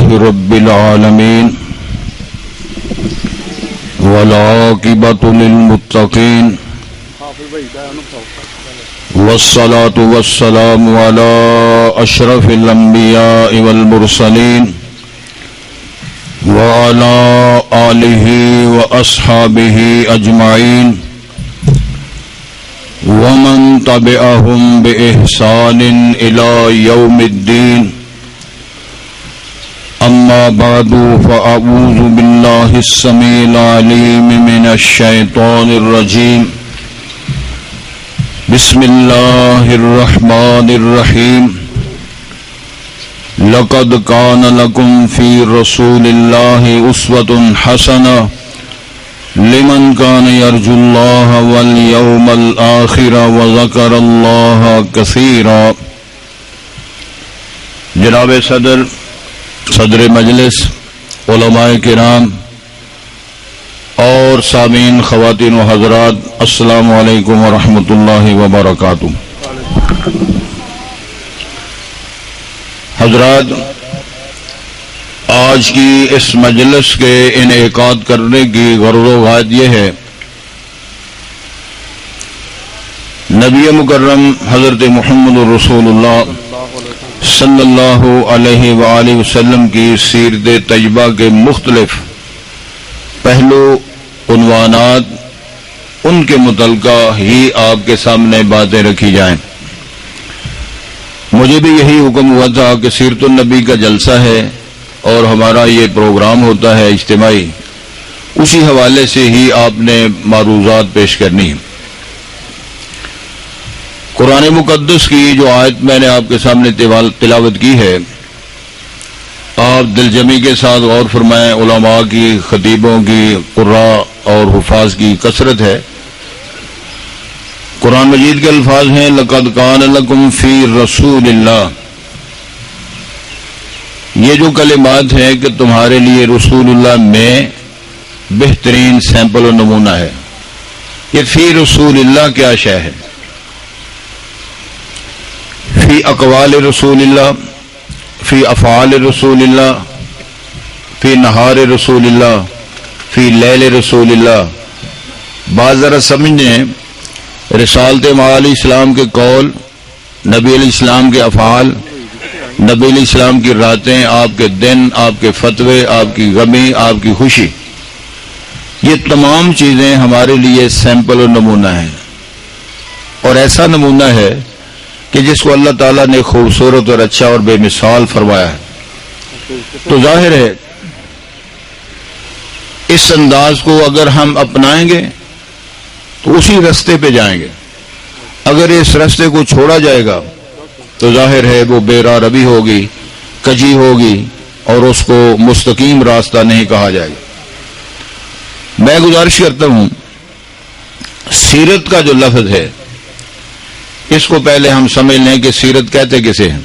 لله رب العالمين والعاقبة للمتقين والصلاة والسلام على أشرف الأنبياء والمرسلين وعلى آله وأصحابه أجمعين ومن تبعهم بإحسان إلى يوم الدين. أما بعد فأعوذ بالله السميع العليم من الشيطان الرجيم. بسم الله الرحمن الرحيم. لقد كان لكم في رسول الله أسوة حسنة لمن كان يرجو الله واليوم الآخر وذكر الله كثيرا. جناب صدر مجلس، علماء کرام اور سامعین خواتین و حضرات، السلام علیکم ورحمۃ اللہ وبرکاتہ. حضرات، آج کی اس مجلس کے انعقاد کرنے کی غرض و غایت یہ ہے، نبی مکرم حضرت محمد رسول اللہ صلی اللہ علیہ وآلہ وسلم کی سیرت طیبہ کے مختلف پہلو، عنوانات، ان کے متعلقہ ہی آپ کے سامنے باتیں رکھی جائیں. مجھے بھی یہی حکم ہوا تھا کہ سیرت النبی کا جلسہ ہے اور ہمارا یہ پروگرام ہوتا ہے اجتماعی، اسی حوالے سے ہی آپ نے معروضات پیش کرنی. قرآن مقدس کی جو آیت میں نے آپ کے سامنے تلاوت کی ہے، آپ دل جمی کے ساتھ غور فرمائیں. علماء کی، خطیبوں کی، قراء اور حفاظ کی کثرت ہے. قرآن مجید کے الفاظ ہیں لقد کان لکم فی رسول اللہ. یہ جو کلمات ہیں کہ تمہارے لیے رسول اللہ میں بہترین سیمپل و نمونہ ہے. یہ فی رسول اللہ کیا شے ہے؟ فی اقوال رسول اللہ، فی افعال رسول اللہ، فی نہار رسول اللہ، فی لیل رسول اللہ. بعض ذرا سمجھیں، رسالت علیہ السلام کے قول، نبی علیہ السلام کے افعال، نبی علیہ السلام کی راتیں، آپ کے دن، آپ کے فتوے، آپ کی غمی، آپ کی خوشی، یہ تمام چیزیں ہمارے لیے سیمپل و نمونہ ہیں. اور ایسا نمونہ ہے کہ جس کو اللہ تعالیٰ نے خوبصورت اور اچھا اور بے مثال فرمایا ہے. تو ظاہر ہے اس انداز کو اگر ہم اپنائیں گے تو اسی رستے پہ جائیں گے. اگر اس رستے کو چھوڑا جائے گا تو ظاہر ہے وہ بے راہ روی ہوگی، کجی ہوگی، اور اس کو مستقیم راستہ نہیں کہا جائے گا. میں گزارش کرتا ہوں، سیرت کا جو لفظ ہے اس کو پہلے ہم سمجھ لیں کہ سیرت کہتے کسے ہیں.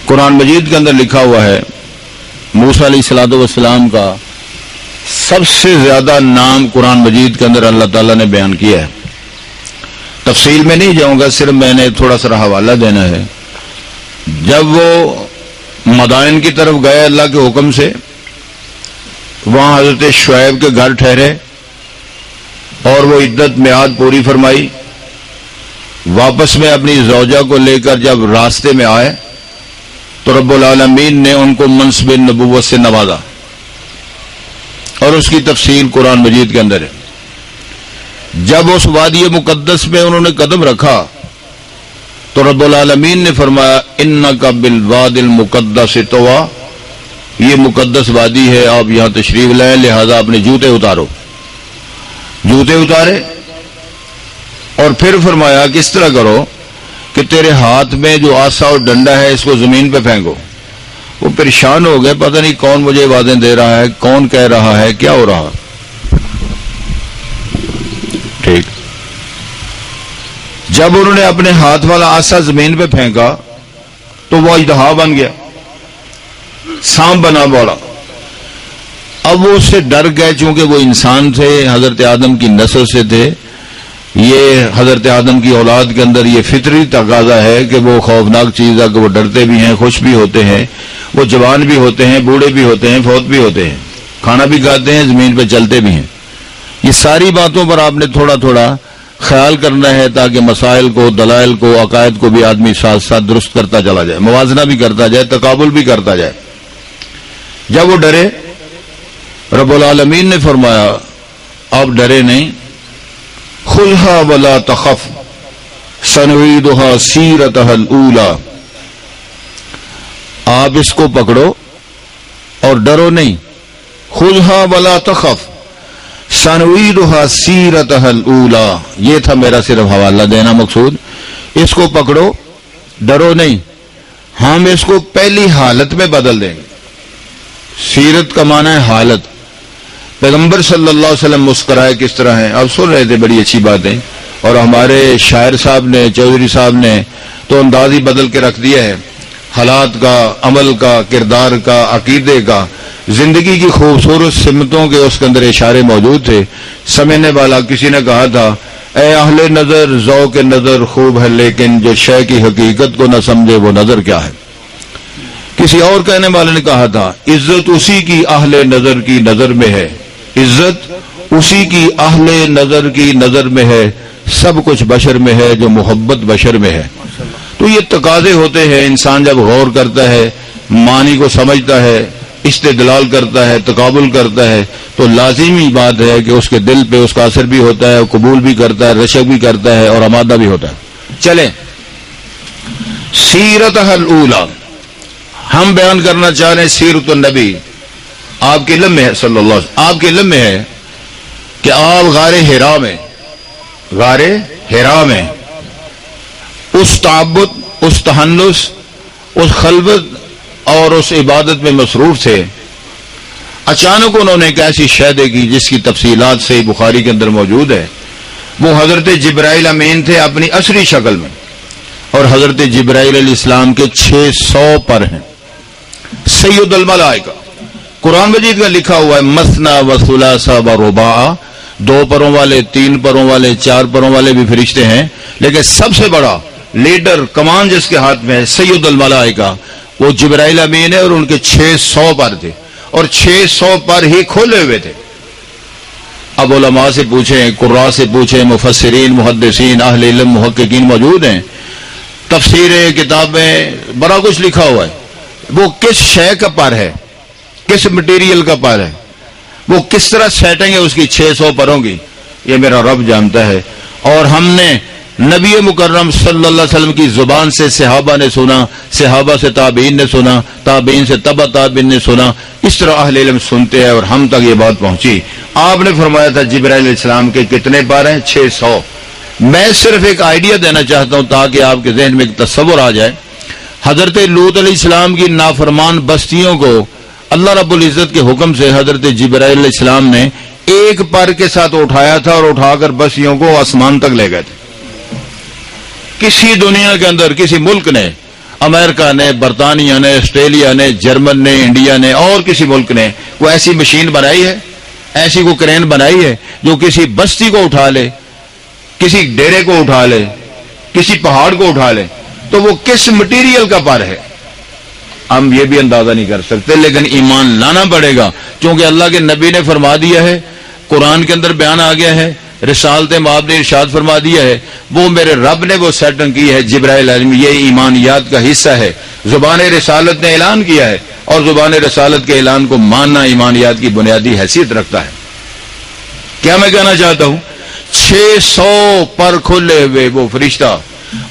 قرآن مجید کے اندر لکھا ہوا ہے موسیٰ علیہ الصلوۃ والسلام کا سب سے زیادہ نام قرآن مجید کے اندر اللہ تعالیٰ نے بیان کیا ہے. تفصیل میں نہیں جاؤں گا، صرف میں نے تھوڑا سا حوالہ دینا ہے. جب وہ مدائن کی طرف گئے اللہ کے حکم سے، وہاں حضرت شعیب کے گھر ٹھہرے اور وہ عدت میعاد پوری فرمائی. واپس میں اپنی زوجہ کو لے کر جب راستے میں آئے تو رب العالمین نے ان کو منصب نبوت سے نوازا، اور اس کی تفصیل قرآن مجید کے اندر ہے. جب اس وادی مقدس میں انہوں نے قدم رکھا تو رب العالمین نے فرمایا انک بالواد المقدس طوی، یہ مقدس وادی ہے، آپ یہاں تشریف لائیں، لہذا اپنے جوتے اتارو. جوتے اتارے اور پھر فرمایا کس طرح کرو کہ تیرے ہاتھ میں جو آسا اور ڈنڈا ہے اس کو زمین پہ پھینکو. وہ پریشان ہو گئے، پتہ نہیں کون مجھے آوازیں دے رہا ہے، کون کہہ رہا ہے، کیا ہو رہا. ٹھیک، جب انہوں نے اپنے ہاتھ والا آسا زمین پہ پھینکا تو وہ اژدہا بن گیا، سانپ بنا بولا. اب وہ اس سے ڈر گئے، چونکہ وہ انسان تھے، حضرت آدم کی نسل سے تھے. یہ حضرت آدم کی اولاد کے اندر یہ فطری تقاضا ہے کہ وہ خوفناک چیز ہے کہ وہ ڈرتے بھی ہیں، خوش بھی ہوتے ہیں. وہ جوان بھی ہوتے ہیں، بوڑھے بھی ہوتے ہیں، فوت بھی ہوتے ہیں، کھانا بھی کھاتے ہیں، زمین پہ چلتے بھی ہیں. یہ ساری باتوں پر آپ نے تھوڑا تھوڑا خیال کرنا ہے تاکہ مسائل کو، دلائل کو، عقائد کو بھی آدمی ساتھ ساتھ درست کرتا چلا جائے، موازنہ بھی کرتا جائے، تقابل بھی کرتا جائے. جب وہ ڈرے، رب العالمین نے فرمایا آپ ڈرے نہیں، خذھا ولا تخف سنعیدھا سیرتھا الاولی، آپ اس کو پکڑو اور ڈرو نہیں. خذھا ولا تخف سنعیدھا سیرتھا الاولی، یہ تھا میرا صرف حوالہ دینا مقصود. اس کو پکڑو، ڈرو نہیں، ہم اس کو پہلی حالت میں بدل دیں گے. سیرت کا معنی ہے حالت. پیغمبر صلی اللہ علیہ وسلم مسکرائے کس طرح ہیں، اب سن رہے تھے بڑی اچھی باتیں، اور ہمارے شاعر صاحب نے، چودھری صاحب نے تو انداز ہی بدل کے رکھ دیا ہے. حالات کا، عمل کا، کردار کا، عقیدے کا، زندگی کی خوبصورت سمتوں کے اس کے اندر اشارے موجود تھے. سمجھنے والا کسی نے کہا تھا، اے اہل نظر ذوق نظر خوب ہے لیکن جو شے کی حقیقت کو نہ سمجھے وہ نظر کیا ہے. کسی اور کہنے والے نے کہا تھا، عزت اسی کی اہل نظر کی نظر میں ہے، عزت اسی کی اہل نظر کی نظر میں ہے، سب کچھ بشر میں ہے جو محبت بشر میں ہے. تو یہ تقاضے ہوتے ہیں. انسان جب غور کرتا ہے، معنی کو سمجھتا ہے، استدلال کرتا ہے، تقابل کرتا ہے، تو لازمی بات ہے کہ اس کے دل پہ اس کا اثر بھی ہوتا ہے، قبول بھی کرتا ہے، رشک بھی کرتا ہے اور آمادہ بھی ہوتا ہے. چلیں، سیرتھا الاولی ہم بیان کرنا چاہ رہے ہیں. سیرت النبی آپ کے علم میں ہے صلی اللہ علیہ وسلم، آپ کے علم میں ہے کہ آپ غار حرا میں اس تعبد، اس تحنس، اس خلوت اور اس عبادت میں مصروف تھے. اچانک انہوں نے ایک ایسی شے دیکھی جس کی تفصیلات صحیح بخاری کے اندر موجود ہے. وہ حضرت جبرائیل امین تھے اپنی اصلی شکل میں، اور حضرت جبرائیل علیہ السلام کے 600 پر ہیں. سید الملائکہ، قرآن مجید کا لکھا ہوا ہے مثنی و ثلاث و رباع، 2 پروں والے، 3 پروں والے، 4 پروں والے بھی فرشتے ہیں، لیکن سب سے بڑا لیڈر، کمان جس کے ہاتھ میں ہے، سید الملائکہ، وہ جبرائیل امین ہے، اور ان کے 600 پر تھے، اور 600 پر ہی کھولے ہوئے تھے. اب علماء سے پوچھیں، قراء سے پوچھیں، مفسرین، محدثین، اہل علم، محققین موجود ہیں، تفسیریں، کتابیں، بڑا کچھ لکھا ہوا ہے. وہ کس شے کا پر ہے، کس مٹیریل کا پر ہے، وہ کس طرح سیٹنگ ہے اس کی 600 پروں کی، یہ میرا رب جانتا ہے. اور ہم نے نبی مکرم صلی اللہ علیہ وسلم کی زبان سے صحابہ نے سنا، صحابہ سے تابعین نے سنا، تابعین سے تبع تابعین نے سنا، اس طرح اہل علم سنتے ہیں اور ہم تک یہ بات پہنچی. آپ نے فرمایا تھا جبرائیل علیہ السلام کے کتنے پر ہیں؟ 600. میں صرف ایک آئیڈیا دینا چاہتا ہوں تاکہ آپ کے ذہن میں ایک تصور آ جائے. حضرت لوط علیہ السلام کی نافرمان بستیوں کو اللہ رب العزت کے حکم سے حضرت جبرائیل علیہ السلام نے ایک پر کے ساتھ اٹھایا تھا اور اٹھا کر بستیوں کو آسمان تک لے گئے تھے. کسی دنیا کے اندر کسی ملک نے، امریکہ نے، برطانیہ نے، آسٹریلیا نے، جرمن نے، انڈیا نے اور کسی ملک نے کوئی ایسی مشین بنائی ہے، ایسی کوئی کرین بنائی ہے جو کسی بستی کو اٹھا لے، کسی ڈیرے کو اٹھا لے، کسی پہاڑ کو اٹھا لے؟ تو وہ کس مٹیریل کا پر ہے ہم یہ بھی اندازہ نہیں کر سکتے، لیکن ایمان لانا پڑے گا کیونکہ اللہ کے نبی نے فرما دیا ہے، قرآن کے اندر بیان آ گیا ہے، رسالت مآب نے ارشاد فرما دیا ہے، وہ میرے رب نے وہ سیٹنگ کی ہے. جبرائیل علیہ، یہ ایمانیات کا حصہ ہے. زبان رسالت نے اعلان کیا ہے اور زبان رسالت کے اعلان کو ماننا ایمانیات کی بنیادی حیثیت رکھتا ہے. کیا میں کہنا چاہتا ہوں؟ 600 پر کھلے ہوئے وہ فرشتہ،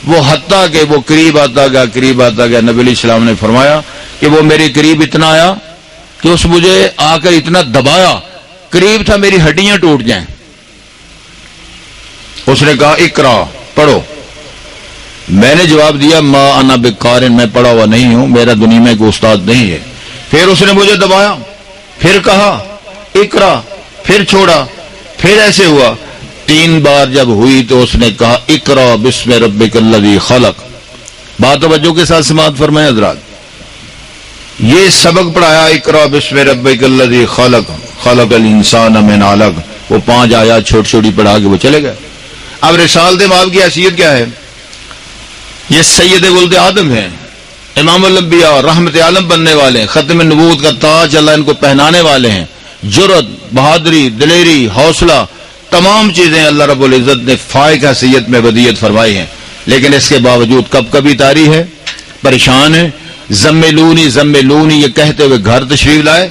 وہ حتیٰ کہ وہ قریب آتا گیا، قریب آتا گیا. نبی علیہ السلام نے فرمایا کہ وہ میرے قریب اتنا آیا کہ اس مجھے آ کر اتنا دبایا، قریب تھا میری ہڈیاں ٹوٹ جائیں. اس نے کہا اقرا، پڑھو. میں نے جواب دیا ما انا بقارن، میں پڑھا ہوا نہیں ہوں، میرا دنیا میں کوئی استاد نہیں ہے. پھر اس نے مجھے دبایا، پھر کہا اقرا، پھر چھوڑا، پھر ایسے ہوا. 3 بار جب ہوئی تو اس نے کہا اقرا بسم ربک الذی خلق. بات توجہ کے ساتھ سماعت فرمائیں حضرات. یہ سبق پڑھایا اقرا بسم ربک الذی خلق خلق الانسان من علق. وہ 5 آیات چھوٹی چھوٹی پڑھا کے وہ چلے گئے. اب رسالت مآب کی حیثیت کیا ہے؟ یہ سید ولد آدم ہیں، امام الانبیاء رحمت عالم بننے والے ہیں، ختم نبوت کا تاج اللہ ان کو پہنانے والے ہیں، جرأت، بہادری، دلیری، حوصلہ، تمام چیزیں اللہ رب العزت نے فائق حیثیت میں ودیت فرمائی ہیں، لیکن اس کے باوجود کب کبھی تاری ہے، پریشان ہے، زملونی یہ کہتے ہوئے گھر تشریف لائے،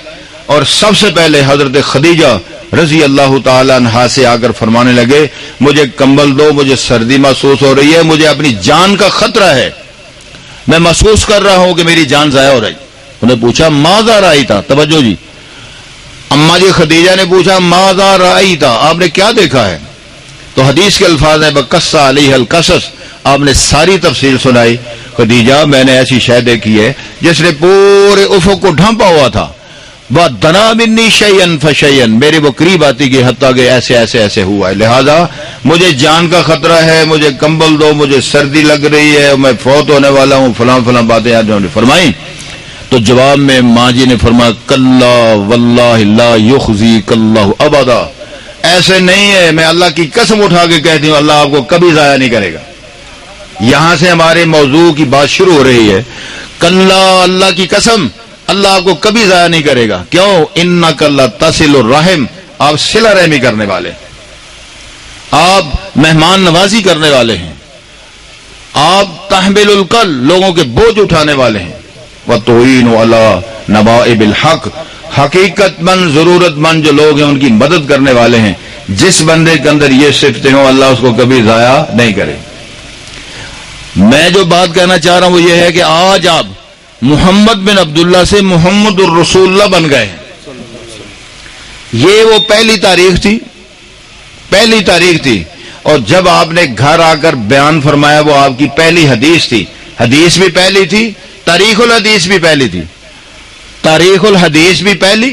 اور سب سے پہلے حضرت خدیجہ رضی اللہ تعالی عنہا سے آ کر فرمانے لگے مجھے کمبل دو، مجھے سردی محسوس ہو رہی ہے، مجھے اپنی جان کا خطرہ ہے، میں محسوس کر رہا ہوں کہ میری جان ضائع ہو رہی۔ انہیں پوچھا ماذا رأیتا، توجہ جی، اما جی خدیجہ نے پوچھا ماذا رأیتا، آپ نے کیا دیکھا ہے؟ تو حدیث کے الفاظ ہیں بقص علیہ القصص، آپ نے ساری تفصیل سنائی۔ خدیجہ میں نے ایسی شے دیکھی ہے جس نے پورے افق کو ڈھانپا ہوا تھا، وَدَنَا مِنِّي شَيْئًا فَشَيْئًا، میرے وہ قریب آتی کہ حتیٰ کہ ایسے ایسے ایسے ہوا ہے، لہذا مجھے جان کا خطرہ ہے، مجھے کمبل دو، مجھے سردی لگ رہی ہے، میں فوت ہونے والا ہوں، فلاں فلاں باتیں انہوں نے فرمائی۔ تو جواب میں ماں جی نے فرمایا کلا واللہ لا یخزیک اللہ ابدا، ایسے نہیں ہے، میں اللہ کی قسم اٹھا کے کہتی ہوں اللہ آپ کو کبھی ضائع نہیں کرے گا۔ یہاں سے ہمارے موضوع کی بات شروع ہو رہی ہے، کلا اللہ کی قسم اللہ آپ کو کبھی ضائع نہیں کرے گا۔ کیوں؟ انک لتصل الرحم، آپ صلہ رحمی کرنے والے، آپ مہمان نوازی کرنے والے ہیں، آپ تحمل الکل، لوگوں کے بوجھ اٹھانے والے ہیں، وتعین علی نوائب الحق، حقیقت مند ضرورت مند جو لوگ ہیں ان کی مدد کرنے والے ہیں۔ جس بندے کے اندر یہ صفتیں ہوں اللہ اس کو کبھی ضائع نہیں کرے۔ میں جو بات کہنا چاہ رہا ہوں وہ یہ ہے کہ آج آپ محمد بن عبداللہ سے محمد الرسول اللہ بن گئے ہیں، یہ وہ پہلی تاریخ تھی، اور جب آپ نے گھر آ کر بیان فرمایا وہ آپ کی پہلی حدیث تھی، حدیث بھی پہلی تھی، تاریخ الحدیث بھی پہلی تھی، تاریخ الحدیث بھی پہلی،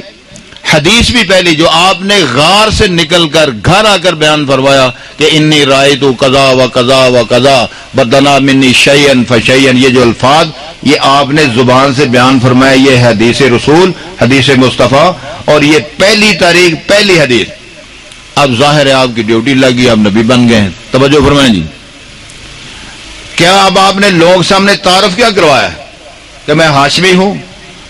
حدیث بھی پہلی، جو آپ نے غار سے نکل کر گھر آ کر بیان فرمایا کہ انی رائیت قضا و قضا و قضا بدنا منی شیئن فشیئن، یہ جو الفاظ یہ آپ نے زبان سے بیان فرمایا، یہ حدیث رسول، حدیث مصطفیٰ، اور یہ پہلی تاریخ پہلی حدیث۔ اب ظاہر ہے آپ کی ڈیوٹی لگی، آپ نبی بن گئے ہیں، توجہ فرمائیں جی۔ کیا اب آپ نے لوگ سامنے تعارف کیا کروایا ہے کہ میں ہاشمی ہوں،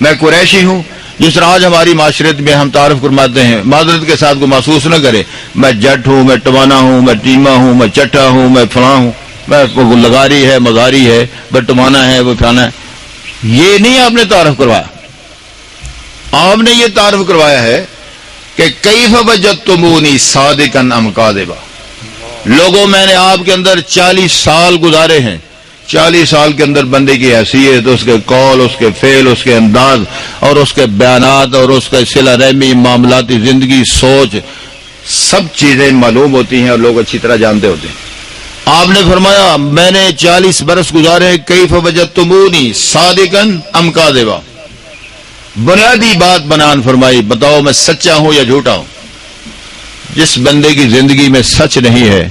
میں قریشی ہوں؟ جس طرح آج ہماری معاشرت میں ہم تعارف فرماتے ہیں، معذرت کے ساتھ کو محسوس نہ کرے، میں جٹ ہوں، میں ٹوانا ہوں، میں ٹیما ہوں، میں چٹا ہوں، میں فلاں ہوں، میں وہ لغاری ہے، مزاری ہے، بٹمانا ہے، وہ فلانا ہے، یہ نہیں آپ نے تعارف کروایا۔ آپ نے یہ تعارف کروایا ہے کہ کیف وجدتمونی صادقا ام کاذبا، لوگوں میں نے آپ کے اندر 40 سال گزارے ہیں، 40 سال کے اندر بندے کی حیثیت، اس کے قول، اس کے فعل، اس کے انداز اور اس کے بیانات اور اس کے صلہ رحمی، معاملاتی زندگی، سوچ، سب چیزیں معلوم ہوتی ہیں اور لوگ اچھی طرح جانتے ہوتے ہیں۔ آپ نے فرمایا میں نے 40 برس گزارے، کیف وجدتمونی صادقا ام کاذبا، بنیادی بات بیان فرمائی، بتاؤ میں سچا ہوں یا جھوٹا ہوں۔ جس بندے کی زندگی میں سچ نہیں ہے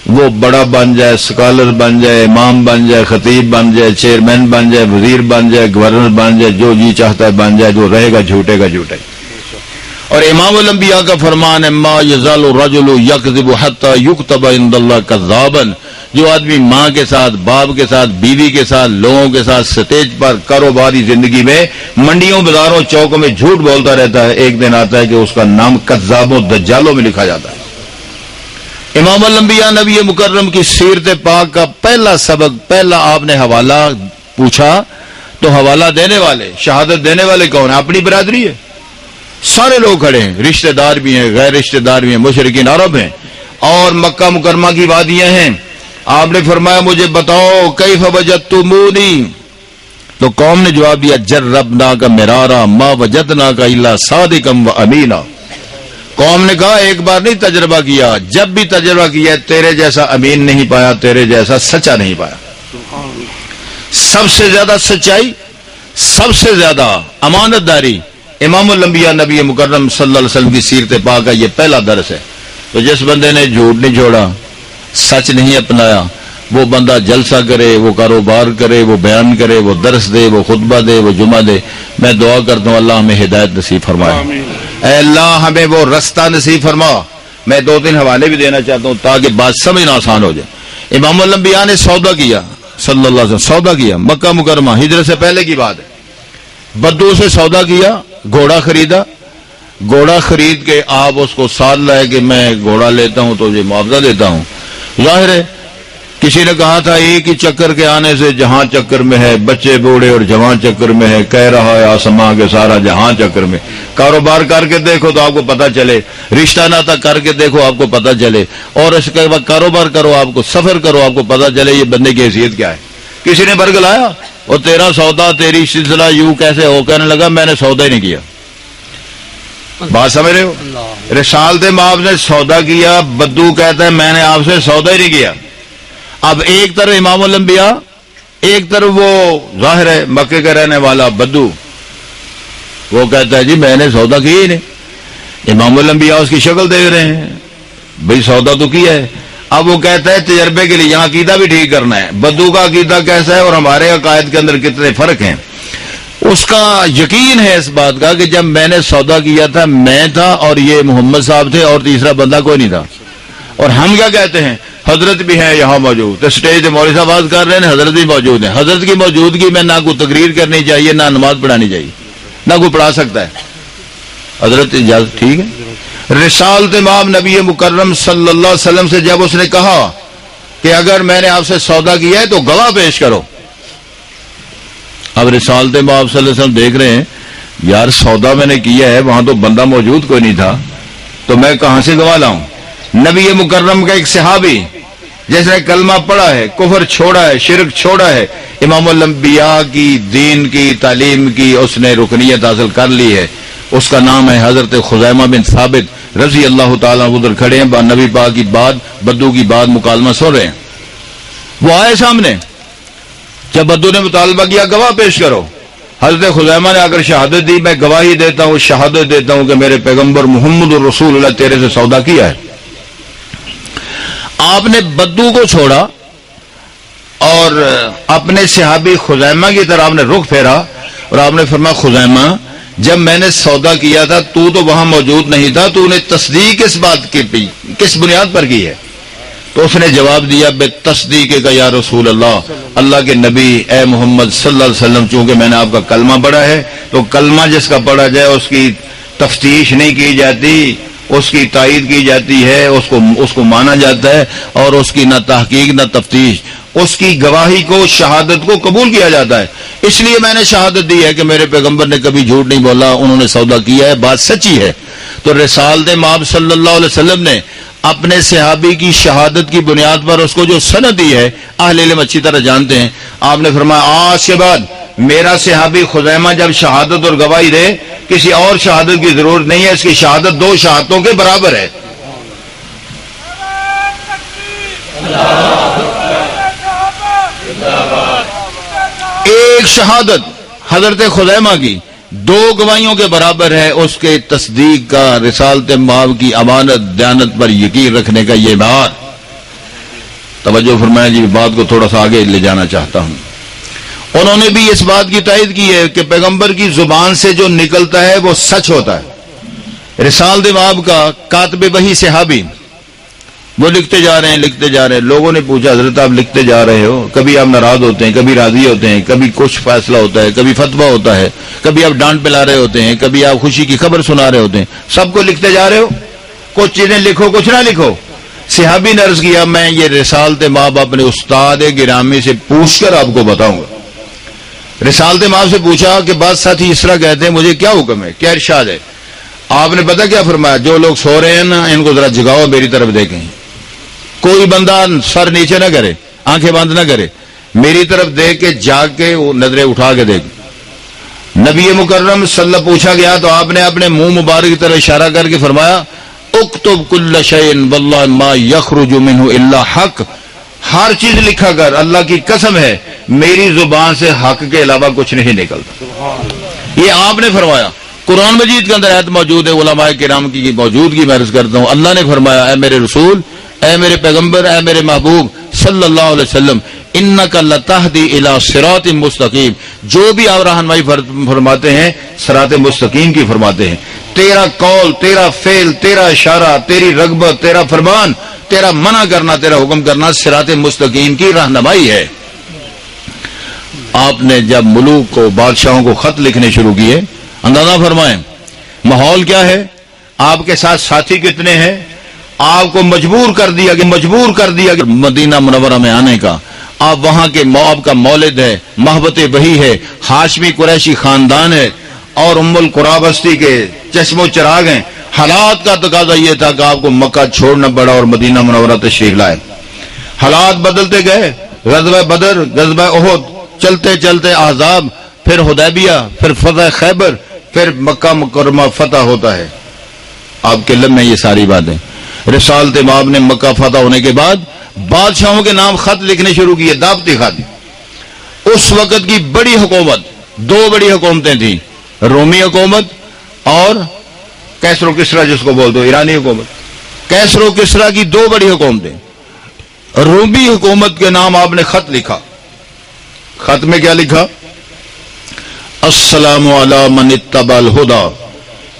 وہ بڑا بن جائے، سکالر بن جائے، امام بن جائے، خطیب بن جائے، چیئرمین بن جائے، وزیر بن جائے، گورنر بن جائے، جو جی چاہتا ہے بن جائے، جو رہے گا جھوٹے گا جھوٹے۔ اور امام الانبیاء کا فرمان ہے ما یزال الرجل یکذب حتی یکتب عند اللہ کذابا، جو آدمی ماں کے ساتھ، باپ کے ساتھ، بیوی کے ساتھ، لوگوں کے ساتھ، سٹیج پر، کاروباری زندگی میں، منڈیوں، بازاروں، چوکوں میں جھوٹ بولتا رہتا ہے، ایک دن آتا ہے کہ اس کا نام کذابوں، دجالوں میں لکھا جاتا ہے۔ امام الانبیاء نبی مکرم کی سیرت پاک کا پہلا سبق، پہلا آپ نے حوالہ پوچھا تو حوالہ دینے والے، شہادت دینے والے کون ہیں؟ اپنی برادری ہے، سارے لوگ کھڑے ہیں، رشتہ دار بھی ہیں، غیر رشتہ دار بھی ہیں، مشرکین عرب ہیں اور مکہ مکرمہ کی وادیاں ہیں۔ آپ نے فرمایا مجھے بتاؤ کیف وجدتمونی، تو قوم نے جواب دیا جربناک مرارا ما وجدناک الا صادقا و امینا، قوم نے کہا ایک بار نہیں تجربہ کیا، جب بھی تجربہ کیا تیرے جیسا امین نہیں پایا، تیرے جیسا سچا نہیں پایا۔ سب سے زیادہ سچائی، سب سے زیادہ امانت داری امام الانبیاء نبی مکرم صلی اللہ علیہ وسلم کی سیرت پاک کا یہ پہلا درس ہے۔ تو جس بندے نے جھوٹ نہیں چھوڑا، سچ نہیں اپنایا، وہ بندہ جلسہ کرے، وہ کاروبار کرے، وہ بیان کرے، وہ درس دے، وہ خطبہ دے، وہ جمعہ دے، میں دعا کرتا ہوں اللہ ہمیں ہدایت نصیب فرمائے، اے اللہ ہمیں وہ رستہ نصیب فرما۔ میں 2-3 حوالے بھی دینا چاہتا ہوں تاکہ بات سمجھنا آسان ہو جائے۔ امام الانبیاء نے سودا کیا، صلی اللہ علیہ وسلم سودا کیا مکہ مکرمہ، ہجرت سے پہلے کی بات ہے، بدو سے سودا کیا، گھوڑا خریدا، گھوڑا خرید کے آپ اس کو ساتھ لائے کہ میں گھوڑا لیتا ہوں تو یہ معاوضہ دیتا ہوں۔ ظاہر ہے کسی نے کہا تھا ایک ہی چکر کے آنے سے جہاں چکر میں ہے، بچے بوڑھے اور جوان چکر میں ہے، کہہ رہا ہے آسماں کے سارا جہاں چکر میں۔ کاروبار کر کے دیکھو تو آپ کو پتہ چلے، رشتہ ناتا کر کے دیکھو آپ کو پتہ چلے، اور اس کے بعد کاروبار کرو، آپ کو سفر کرو، آپ کو پتہ چلے یہ بندے کی حیثیت کیا ہے۔ کسی نے برگلایا اور تیرا سودا تیری سلسلہ یوں کیسے ہو، کہنے لگا میں نے سودا ہی نہیں کیا۔ بات سمجھ رہے ہو؟ رسالت مآب نے سودا کیا، بدو کہتا ہے میں نے آپ سے سودا ہی نہیں کیا۔ اب ایک طرف امام الانبیاء، ایک طرف وہ ظاہر ہے مکے کا رہنے والا بدو، وہ کہتا ہے جی میں نے سودا کیا ہی نہیں۔ امام الانبیاء اس کی شکل دیکھ رہے ہیں، بھئی سودا تو کیا ہے۔ اب وہ کہتا ہے تجربے کے لیے یہاں عقیدہ بھی ٹھیک کرنا ہے، بدو کا عقیدہ کیسا ہے اور ہمارے عقائد کے اندر کتنے فرق ہیں۔ اس کا یقین ہے اس بات کا کہ جب میں نے سودا کیا تھا میں تھا اور یہ محمد صاحب تھے اور تیسرا بندہ کوئی نہیں تھا۔ اور ہم کیا کہتے ہیں، حضرت بھی ہیں یہاں موجود، تو سٹیج پہ مولوی صاحب بات کر رہے ہیں، حضرت بھی موجود ہیں۔ حضرت کی موجودگی میں نہ کوئی تقریر کرنی چاہیے، نہ نماز پڑھانی چاہیے، نہ کوئی پڑھا سکتا ہے۔ حضرت اجازت ٹھیک ہے۔ رسالت مآب نبی مکرم صلی اللہ علیہ وسلم سے جب اس نے کہا کہ اگر میں نے آپ سے سودا کیا ہے تو گواہ پیش کرو۔ اب رسالت مآب صلی اللہ علیہ وسلم دیکھ رہے ہیں یار سودا میں نے کیا ہے، وہاں تو بندہ موجود کوئی نہیں تھا، تو میں کہاں سے گواہ لاؤں۔ نبی مکرم کا ایک صحابی جس نے کلمہ پڑھا ہے، کفر چھوڑا ہے، شرک چھوڑا ہے، امام الانبیاء کی دین کی تعلیم کی اس نے رکنیت حاصل کر لی ہے، اس کا نام ہے حضرت خزیمہ بن ثابت رضی اللہ تعالیٰ ادھر کھڑے ہیں، نبی پاک کی بات بدو کی بات مکالمہ سن رہے ہیں۔ وہ آئے سامنے، جب بدو نے مطالبہ کیا گواہ پیش کرو، حضرت خزیمہ نے اگر شہادت دی میں گواہی دیتا ہوں، شہادت دیتا ہوں کہ میرے پیغمبر محمد الرسول اللہ تیرے سے سودا کیا ہے۔ آپ نے بدو کو چھوڑا اور اپنے صحابی خزیمہ کی طرف آپ نے رخ پھیرا اور آپ نے فرمایا خزیمہ جب میں نے سودا کیا تھا تو وہاں موجود نہیں تھا، تو نے تصدیق کس بات کی، کس بنیاد پر کی ہے؟ تو اس نے جواب دیا بے تصدیق کا یا رسول اللہ، اللہ کے نبی اے محمد صلی اللہ علیہ وسلم، چونکہ میں نے آپ کا کلمہ پڑھا ہے تو کلمہ جس کا پڑھا جائے اس کی تفتیش نہیں کی جاتی، اس کی تائید کی جاتی ہے، اس کو مانا جاتا ہے، اور اس کی نہ تحقیق نہ تفتیش، اس کی گواہی کو شہادت کو قبول کیا جاتا ہے۔ اس لیے میں نے شہادت دی ہے کہ میرے پیغمبر نے کبھی جھوٹ نہیں بولا، انہوں نے سودا کیا ہے، بات سچی ہے۔ تو رسالت مآب صلی اللہ علیہ وسلم نے اپنے صحابی کی شہادت کی بنیاد پر اس کو جو سند دی ہے، اہل علم اچھی طرح جانتے ہیں، آپ نے فرمایا آج کے بعد میرا صحابی خزیمہ جب شہادت اور گواہی دے کسی اور شہادت کی ضرورت نہیں ہے، اس کی شہادت دو شہادتوں کے برابر ہے۔ ایک شہادت حضرت خزیمہ کی دو گواہیوں کے برابر ہے، اس کے تصدیق کا، رسالت مآب کی امانت دیانت پر یقین رکھنے کا یہ بات۔ توجہ فرمائیں جی، بات کو تھوڑا سا آگے لے جانا چاہتا ہوں۔ انہوں نے بھی اس بات کی تائید کی ہے کہ پیغمبر کی زبان سے جو نکلتا ہے وہ سچ ہوتا ہے۔ رسالت مآب کا کاتب وحی صحابی وہ لکھتے جا رہے ہیں، لوگوں نے پوچھا حضرت آپ لکھتے جا رہے ہو، کبھی آپ ناراض ہوتے ہیں، کبھی راضی ہوتے ہیں، کبھی کچھ فیصلہ ہوتا ہے، کبھی فتویٰ ہوتا ہے، کبھی آپ ڈانٹ پلا رہے ہوتے ہیں، کبھی آپ خوشی کی خبر سنا رہے ہوتے ہیں، سب کو لکھتے جا رہے ہو، کچھ چیزیں لکھو کچھ نہ لکھو۔ صحابی نے عرض کیا میں یہ رسالت مآب اپنے استاد گرامی سے پوچھ کر آپ کو بتاؤں گا۔ رسالت مآب سے پوچھا کہ بعض ساتھی اس طرح کہتے ہیں مجھے کیا حکم ہے، کیا ارشاد ہے؟ آپ نے پتہ کیا فرمایا؟ جو لوگ سو رہے ہیں نا ان کو ذرا جگاؤ، میری طرف دیکھیں، کوئی بندہ سر نیچے نہ کرے، آنکھیں بند نہ کرے، میری طرف دیکھ کے جاگ کے وہ نظریں اٹھا کے دیکھ۔ نبی مکرم صلی اللہ پوچھا گیا تو آپ نے اپنے منہ مبارک کی طرف اشارہ کر کے فرمایا اکتب کل شیء واللہ ما یخرج منہ الا حق، ہر چیز لکھا کر، اللہ کی قسم ہے میری زبان سے حق کے علاوہ کچھ نہیں نکلتا۔ یہ آپ نے فرمایا۔ قرآن مجید کے اندر آیت موجود ہے، علماء کرام کی موجودگی میں عرض کرتا ہوں، اللہ نے فرمایا اے میرے رسول، اے میرے پیغمبر، اے میرے محبوب صلی اللہ علیہ وسلم، انک لتہدی الی صراط مستقیم، جو بھی آپ رہنمائی فرماتے ہیں صراط مستقیم کی فرماتے ہیں۔ تیرا قول، تیرا فعل، تیرا اشارہ، تیری رغبت، تیرا فرمان، تیرا منع کرنا، تیرا حکم کرنا صراط مستقیم کی رہنمائی ہے۔ آپ نے جب ملوک کو بادشاہوں کو خط لکھنے شروع کیے، اندازہ فرمائیں ماحول کیا ہے، آپ کے ساتھ ساتھی کتنے ہیں، آپ کو مجبور کر دیا کہ مدینہ منورہ میں آنے کا، آپ وہاں کے آپ کا مولد ہے، محبت وحی ہے، ہاشمی قریشی خاندان ہے اور ام القری بستی کے چشم و چراغ ہیں۔ حالات کا تقاضا یہ تھا کہ آپ کو مکہ چھوڑنا پڑا اور مدینہ منورہ تشریف لائے۔ حالات بدلتے گئے، غزوہ بدر، غزوہ احد، چلتے چلتے احزاب، پھر حدیبیہ، پھر فتح خیبر، پھر مکہ مکرمہ فتح ہوتا ہے۔ آپ کے علم میں یہ ساری باتیں، رسالت امام نے مکہ فتح ہونے کے بعد بادشاہوں کے نام خط لکھنے شروع کیے، دعوتی خط۔ اس وقت کی بڑی حکومت، دو بڑی حکومتیں تھیں، رومی حکومت اور کیسر و کسرا جس کو بولتے ہو، ایرانی حکومت۔ کیسر و کسرا کی دو بڑی حکومتیں۔ رومی حکومت کے نام آپ نے خط لکھا۔ خط میں کیا لکھا؟ السلام علی من اتبع الہدی۔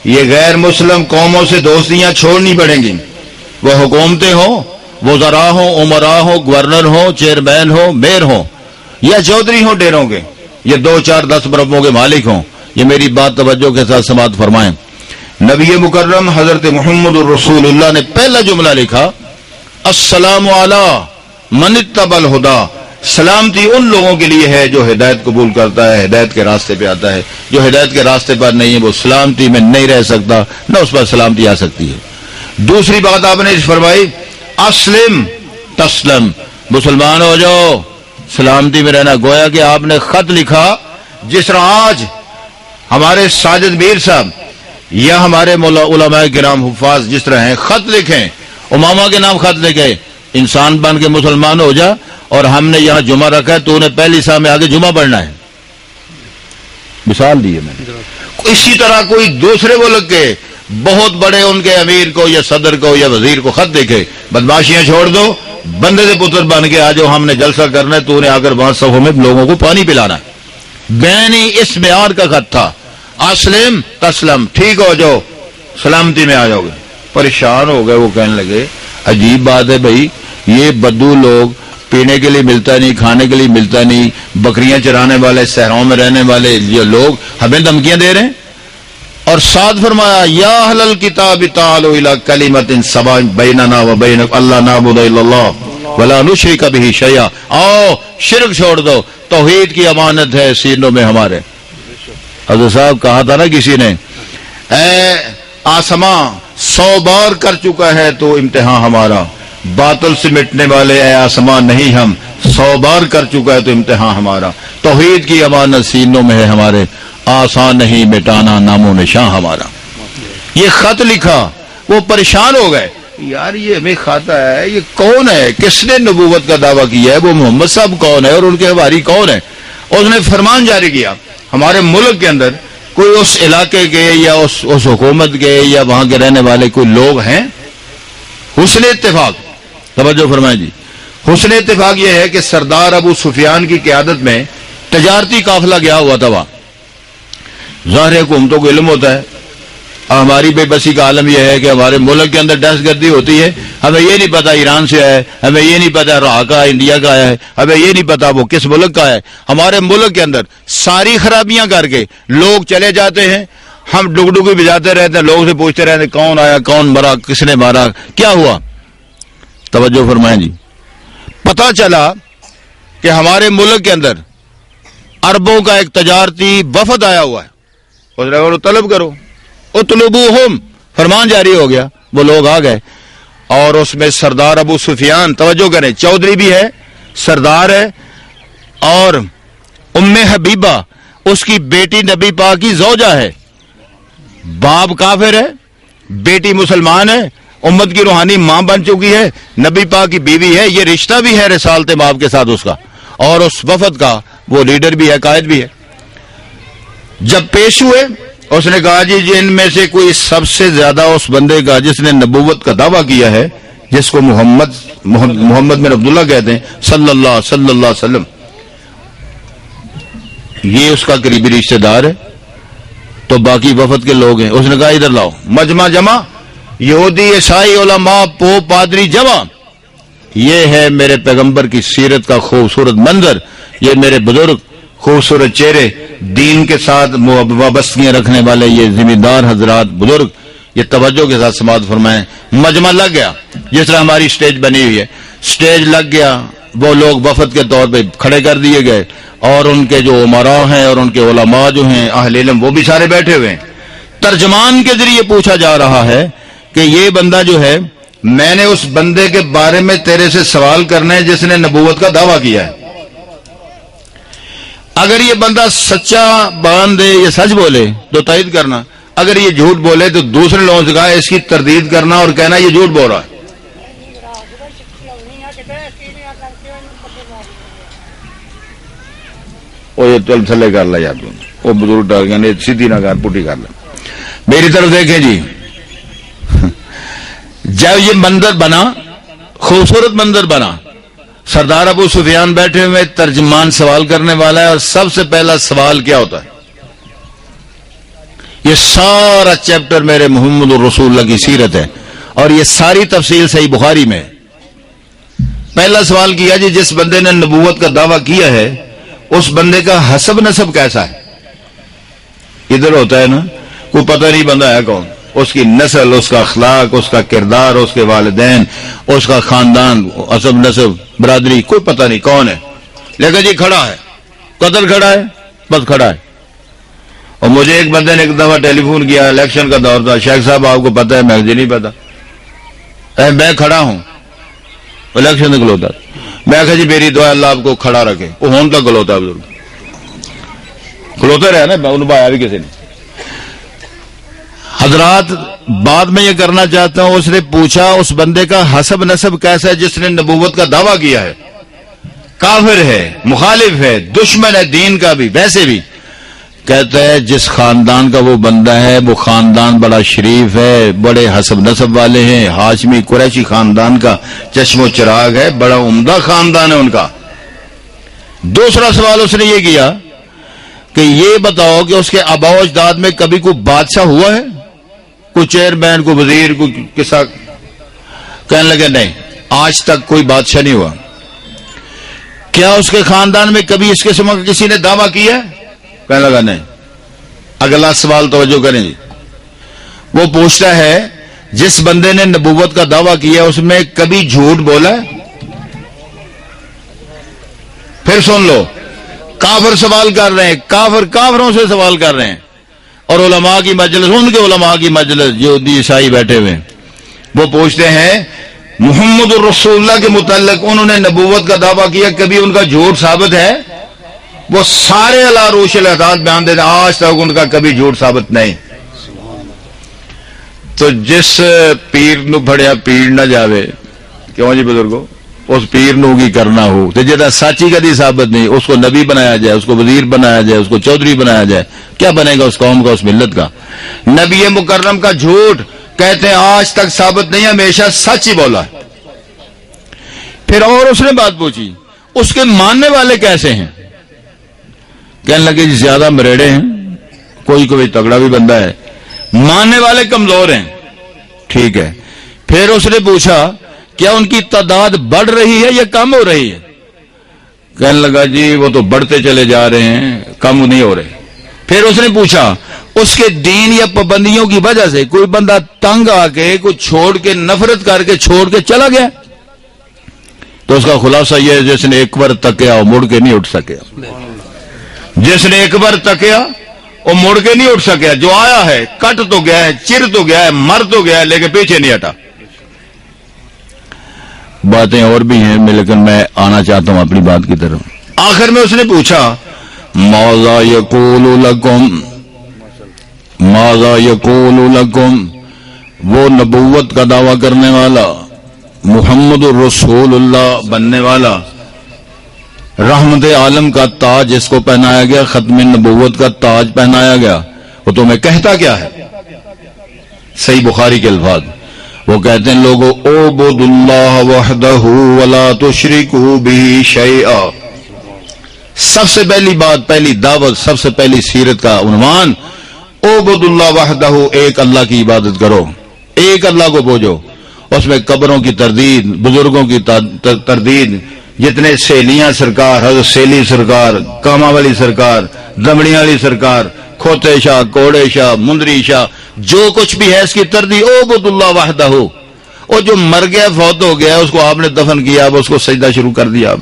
یہ غیر مسلم قوموں سے دوستیاں چھوڑنی پڑیں گی، وہ حکومتیں ہوں، وزراء ہوں، امراء ہوں، گورنر ہوں، چیئرمین ہوں، میئر ہوں، یا چودھری ہوں ڈیروں کے، یہ 2 4 10 مربوں کے مالک ہوں۔ یہ میری بات توجہ کے ساتھ سماعت فرمائیں۔ نبی مکرم حضرت محمد الرسول اللہ نے پہلا جملہ لکھا، السلام علی من اتبع الہدی۔ سلامتی ان لوگوں کے لیے ہے جو ہدایت قبول کرتا ہے، ہدایت کے راستے پہ آتا ہے۔ جو ہدایت کے راستے پر نہیں ہے وہ سلامتی میں نہیں رہ سکتا، نہ اس پر سلامتی آ سکتی ہے۔ دوسری بات آپ نے فرمائی، اسلم تسلم، مسلمان ہو جاؤ، سلامتی میں رہنا۔ گویا کہ آپ نے خط لکھا، جس طرح آج ہمارے ساجد میر صاحب یا ہمارے علماء کرام حفاظ جس طرح ہیں، خط لکھیں، امامہ کے نام خط لکھیں، انسان بن کے مسلمان ہو جا، اور ہم نے یہاں جمعہ رکھا ہے تو انہیں پہلی سال میں آگے جمعہ پڑھنا ہے۔ مثال دی ہے میں نے۔ اسی طرح کوئی دوسرے ملک کے بہت بڑے ان کے امیر کو یا صدر کو یا وزیر کو خط لکھے، بدماشیاں چھوڑ دو، بندے سے پتر بن کے آ جاؤ، ہم نے جلسہ کرنا ہے، تو انہیں آ کر وہاں صفوں میں لوگوں کو پانی پلانا ہے۔ بینی اس معیار کا خط تھا، اسلم تسلم، ٹھیک ہو جاؤ، سلامتی میں آ جاؤ گے۔ پریشان ہو گئے، وہ کہنے لگے عجیب بات ہے بھائی، یہ بدو لوگ، پینے کے لیے ملتا نہیں، کھانے کے لیے ملتا نہیں، بکریاں چرانے والے، صحراؤں میں رہنے والے یہ لوگ ہمیں دھمکیاں دے رہے ہیں۔ اور ساتھ فرمایا، یا اہل الکتاب تعالوا الی کلمۃ سواء بیننا وبینکم الا نعبد الا اللہ ولا نشرک بہ شیئا۔ آؤ شرک چھوڑ دو، توحید کی امانت ہے سینوں میں ہمارے۔ حضرت صاحب کہا تھا نا کسی نے، اے آسماں 100 بار کر چکا ہے تو امتحان ہمارا، باطل سے مٹنے والے اے آسمان نہیں ہم، 100 بار کر چکا ہے تو امتحان ہمارا۔ توحید کی امانت سینوں میں ہے ہمارے، آسان نہیں مٹانا نام و نشان ہمارا۔ یہ خط لکھا، وہ پریشان ہو گئے، یار یہ ہمیں کھاتا ہے، یہ کون ہے، کس نے نبوت کا دعویٰ کیا ہے، وہ محمد صاحب کون ہے اور ان کے حواری کون ہے۔ اس نے فرمان جاری کیا، ہمارے ملک کے اندر کوئی اس علاقے کے یا اس حکومت کے یا وہاں کے رہنے والے کوئی لوگ ہیں، حسن اتفاق، توجہ فرمائیں جی، حسن اتفاق یہ ہے کہ سردار ابو سفیان کی قیادت میں تجارتی قافلہ گیا ہوا تھا وہاں۔ ظاہر حکومتوں کو علم ہوتا ہے، ہماری بے بسی کا عالم یہ ہے کہ ہمارے ملک کے اندر دہشت گردی ہوتی ہے، ہمیں یہ نہیں پتا ایران سے ہے، ہمیں یہ نہیں پتا راہ کا انڈیا کا ہے، ہمیں یہ نہیں پتا وہ کس ملک کا ہے۔ ہمارے ملک کے اندر ساری خرابیاں کر کے لوگ چلے جاتے ہیں، ہم ڈگ ڈگی بجاتے رہتے ہیں، لوگوں سے پوچھتے رہتے ہیں کون آیا، کون مرا، کس نے مارا، کیا ہوا۔ توجہ فرمائیں جی، پتہ چلا کہ ہمارے ملک کے اندر عربوں کا ایک تجارتی وفد آیا ہوا ہے، اس طلب کرو، اطلبوہم، فرمان جاری ہو گیا، وہ لوگ آ گئے، اور اس میں سردار ابو سفیان، توجہ کریں، چودھری بھی ہے، سردار ہے، اور ام حبیبہ اس کی بیٹی نبی پاک کی زوجہ ہے، باپ کافر ہے، بیٹی مسلمان ہے، امت کی روحانی ماں بن چکی ہے، نبی پاک کی بیوی ہے، یہ رشتہ بھی ہے رسالت ماب کے ساتھ اس کا، اور اس وفد کا وہ لیڈر بھی ہے، قائد بھی ہے۔ جب پیش ہوئے، اس نے کہا جی ان میں سے کوئی سب سے زیادہ اس بندے کا جس نے نبوت کا دعویٰ کیا ہے، جس کو محمد بن عبداللہ کہتے ہیں، صلی اللہ علیہ وسلم، یہ اس کا قریبی رشتہ دار ہے، تو باقی وفد کے لوگ ہیں۔ اس نے کہا ادھر لاؤ، مجمع جمع، یہودی عیسائی علماء پوپ پادری جمع، یہ ہے میرے پیغمبر کی سیرت کا خوبصورت منظر، یہ میرے بزرگ خوبصورت چہرے، دین کے ساتھ وابستگیاں رکھنے والے یہ ذمہ دار حضرات بزرگ، یہ توجہ کے ساتھ سماعت فرمائیں. مجمع لگ گیا، جس طرح ہماری سٹیج بنی ہوئی ہے، سٹیج لگ گیا، وہ لوگ وفد کے طور پہ کھڑے کر دیے گئے، اور ان کے جو امراء ہیں اور ان کے علماء جو ہیں اہل علم وہ بھی سارے بیٹھے ہوئے ہیں. ترجمان کے ذریعے پوچھا جا رہا ہے کہ یہ بندہ جو ہے، میں نے اس بندے کے بارے میں تیرے سے سوال کرنا ہے جس نے نبوت کا دعویٰ کیا ہے. اگر یہ بندہ سچا بیان دے، یہ سچ بولے تو تائید کرنا، اگر یہ جھوٹ بولے تو دوسرے لوگوں سے کہا اس کی تردید کرنا اور کہنا یہ جھوٹ بول رہا ہے. وہ یہ چل تھلے کر لیا یار، وہ بزرگ ڈال گئے، سیدھی نہ کر پٹی کر لیں. میری طرف دیکھیں جی، جب یہ منظر بنا، خوبصورت منظر بنا، سردار ابو سفیان بیٹھے ہوئے، ترجمان سوال کرنے والا ہے، اور سب سے پہلا سوال کیا ہوتا ہے؟ یہ سارا چیپٹر میرے محمد الرسول اللہ کی سیرت ہے، اور یہ ساری تفصیل صحیح بخاری میں. پہلا سوال کیا جی، جس بندے نے نبوت کا دعویٰ کیا ہے اس بندے کا حسب نسب کیسا ہے؟ ادھر ہوتا ہے نا، کوئی پتہ نہیں بندہ ہے کون، اس کی نسل، اس کا اخلاق، اس کا کردار، اس کے والدین، اس کا خاندان، حسب نسب، برادری، کوئی پتہ نہیں کون ہے، لیکن جی کھڑا ہے، قتل کھڑا ہے، بس کھڑا ہے. اور مجھے ایک بندے نے ایک دفعہ ٹیلی فون کیا، الیکشن کا دور تھا، شیخ صاحب آپ کو پتہ ہے؟ میں مجھے نہیں پتا، میں کھڑا ہوں، الیکشن سے گلوتا. میں کہا جی میری دعا اللہ آپ کو کھڑا رکھے. وہ ہون تک گلوتا ہے، بزرگ گلوتا رہا نا، میں انہوں بایا بھی کسی نے. حضرات بعد میں یہ کرنا چاہتا ہوں، اس نے پوچھا اس بندے کا حسب نسب کیسا ہے جس نے نبوت کا دعویٰ کیا ہے، کافر ہے، مخالف ہے، دشمن ہے دین کا بھی ویسے بھی. کہتا ہے جس خاندان کا وہ بندہ ہے وہ خاندان بڑا شریف ہے، بڑے حسب نسب والے ہیں، ہاشمی قریشی خاندان کا چشم و چراغ ہے، بڑا عمدہ خاندان ہے ان کا. دوسرا سوال اس نے یہ کیا کہ یہ بتاؤ کہ اس کے آباء و اجداد میں کبھی کوئی بادشاہ ہوا ہے، کوئی چیئرمین، کوئی وزیر، کوئی کسا؟ کہنے لگے نہیں، آج تک کوئی بادشاہ نہیں ہوا. کیا اس کے خاندان میں کبھی اس قسم کا کسی نے دعویٰ کیا ہے؟ کہنے لگا نہیں. اگلا سوال توجہ کریں جی. وہ پوچھتا ہے جس بندے نے نبوت کا دعویٰ کیا اس میں کبھی جھوٹ بولا ہے؟ پھر سن لو، کافر سوال کر رہے ہیں، کافروں سے سوال کر رہے ہیں، اور علماء کی مجلس، ان کے علماء کی مجلس جو عیسائی بیٹھے ہوئے ہیں، وہ پوچھتے ہیں محمد الرسول اللہ کے متعلق انہوں نے نبوت کا دعویٰ کیا، کبھی ان کا جھوٹ ثابت ہے؟ وہ سارے علی روش الاحداث بیان دیتے ہیں، آج تک ان کا کبھی جھوٹ ثابت نہیں. تو جس پیر نو بڑیا پیر نہ جاوے، کیوں جی بزرگو، اس پیر نو کی کرنا ہو تو جدا سچی کدی ثابت نہیں، اس کو نبی بنایا جائے، اس کو وزیر بنایا جائے، اس کو چودھری بنایا جائے، کیا بنے گا اس قوم کا، اس ملت کا؟ نبی مکرم کا جھوٹ کہتے ہیں آج تک ثابت نہیں، ہمیشہ سچ ہی بولا. پھر اور اس نے بات پوچھی اس کے ماننے والے کیسے ہیں؟ کہنے لگے جی زیادہ مریڑے ہیں، کوئی تگڑا بھی بندہ ہے، ماننے والے کمزور ہیں. ٹھیک ہے. پھر اس نے پوچھا کیا ان کی تعداد بڑھ رہی ہے یا کم ہو رہی ہے؟ کہنے لگا جی وہ تو بڑھتے چلے جا رہے ہیں، کم نہیں ہو رہے. پھر اس نے پوچھا اس کے دین یا پابندیوں کی وجہ سے کوئی بندہ تنگ آ کے کوئی چھوڑ کے نفرت کر کے چھوڑ کے چلا گیا؟ تو اس کا خلاصہ یہ ہے جس نے ایک بار تکیا وہ مڑ کے نہیں اٹھ سکیا. جس نے ایک بار تکیا وہ مڑ کے نہیں اٹھ سکیا. جو آیا ہے کٹ تو گیا ہے، چر تو گیا ہے، مر تو گیا ہے، لیکن پیچھے نہیں ہٹا. باتیں اور بھی ہیں لیکن میں آنا چاہتا ہوں اپنی بات کی طرف. آخر میں اس نے پوچھا ماذا یقول لکم، ماذا یقول لکم، وہ نبوت کا دعویٰ کرنے والا، محمد الرسول اللہ بننے والا، رحمت عالم کا تاج جس کو پہنایا گیا، ختم نبوت کا تاج پہنایا گیا، وہ تمہیں کہتا کیا ہے؟ صحیح بخاری کے الفاظ وہ کہتے ہیں لوگوں اعبدوا اللہ وحدہ ولا تشرکوا بہ شیئا. سب سے پہلی بات، پہلی دعوت، سب سے پہلی سیرت کا عنوان اعبدوا اللہ وحدہ، ایک اللہ کی عبادت کرو، ایک اللہ کو پوجو. اس میں قبروں کی تردید، بزرگوں کی تردید، جتنے سیلیاں سرکار، حضرت سیلی سرکار، کاما والی سرکار، دمڑیاں والی سرکار، کھوتے شاہ، کوڑے شاہ، مندری شاہ، جو کچھ بھی ہے اس کی تردی اعبد اللہ وحدہ ہو. وہ جو مر گیا فوت ہو گیا اس کو آپ نے دفن کیا، اب اس کو سجدہ شروع کر دیا.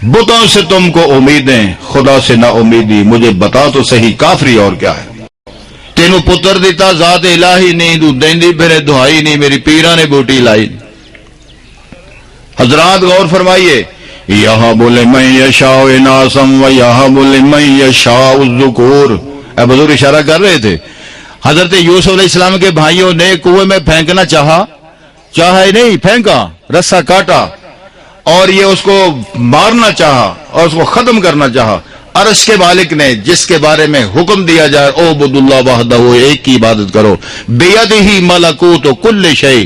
بتوں سے تم کو امیدیں، خدا سے نا امیدی، مجھے بتا تو صحیح کافری اور کیا ہے. تینوں پتر دیتا ذات الہی نہیں، تو دیندی پھرے دہائی نہیں، میری پیرا نے بوٹی لائی. حضرات غور فرمائیے، یہاں بولے من یشاء اناسم و یہاں بولے من یشاء الذکور. اے بزرگ اشارہ کر رہے تھے، حضرت یوسف علیہ السلام کے بھائیوں نے کنویں میں پھینکنا چاہا نہیں، پھینکا، رسا کاٹا، اور یہ اس کو مارنا چاہا اور اس کو ختم کرنا چاہا. عرش کے مالک نے جس کے بارے میں حکم دیا جائے اعبدوا اللہ وحدہ، ایک کی عبادت کرو، بیدہ ملکوت کل شیء،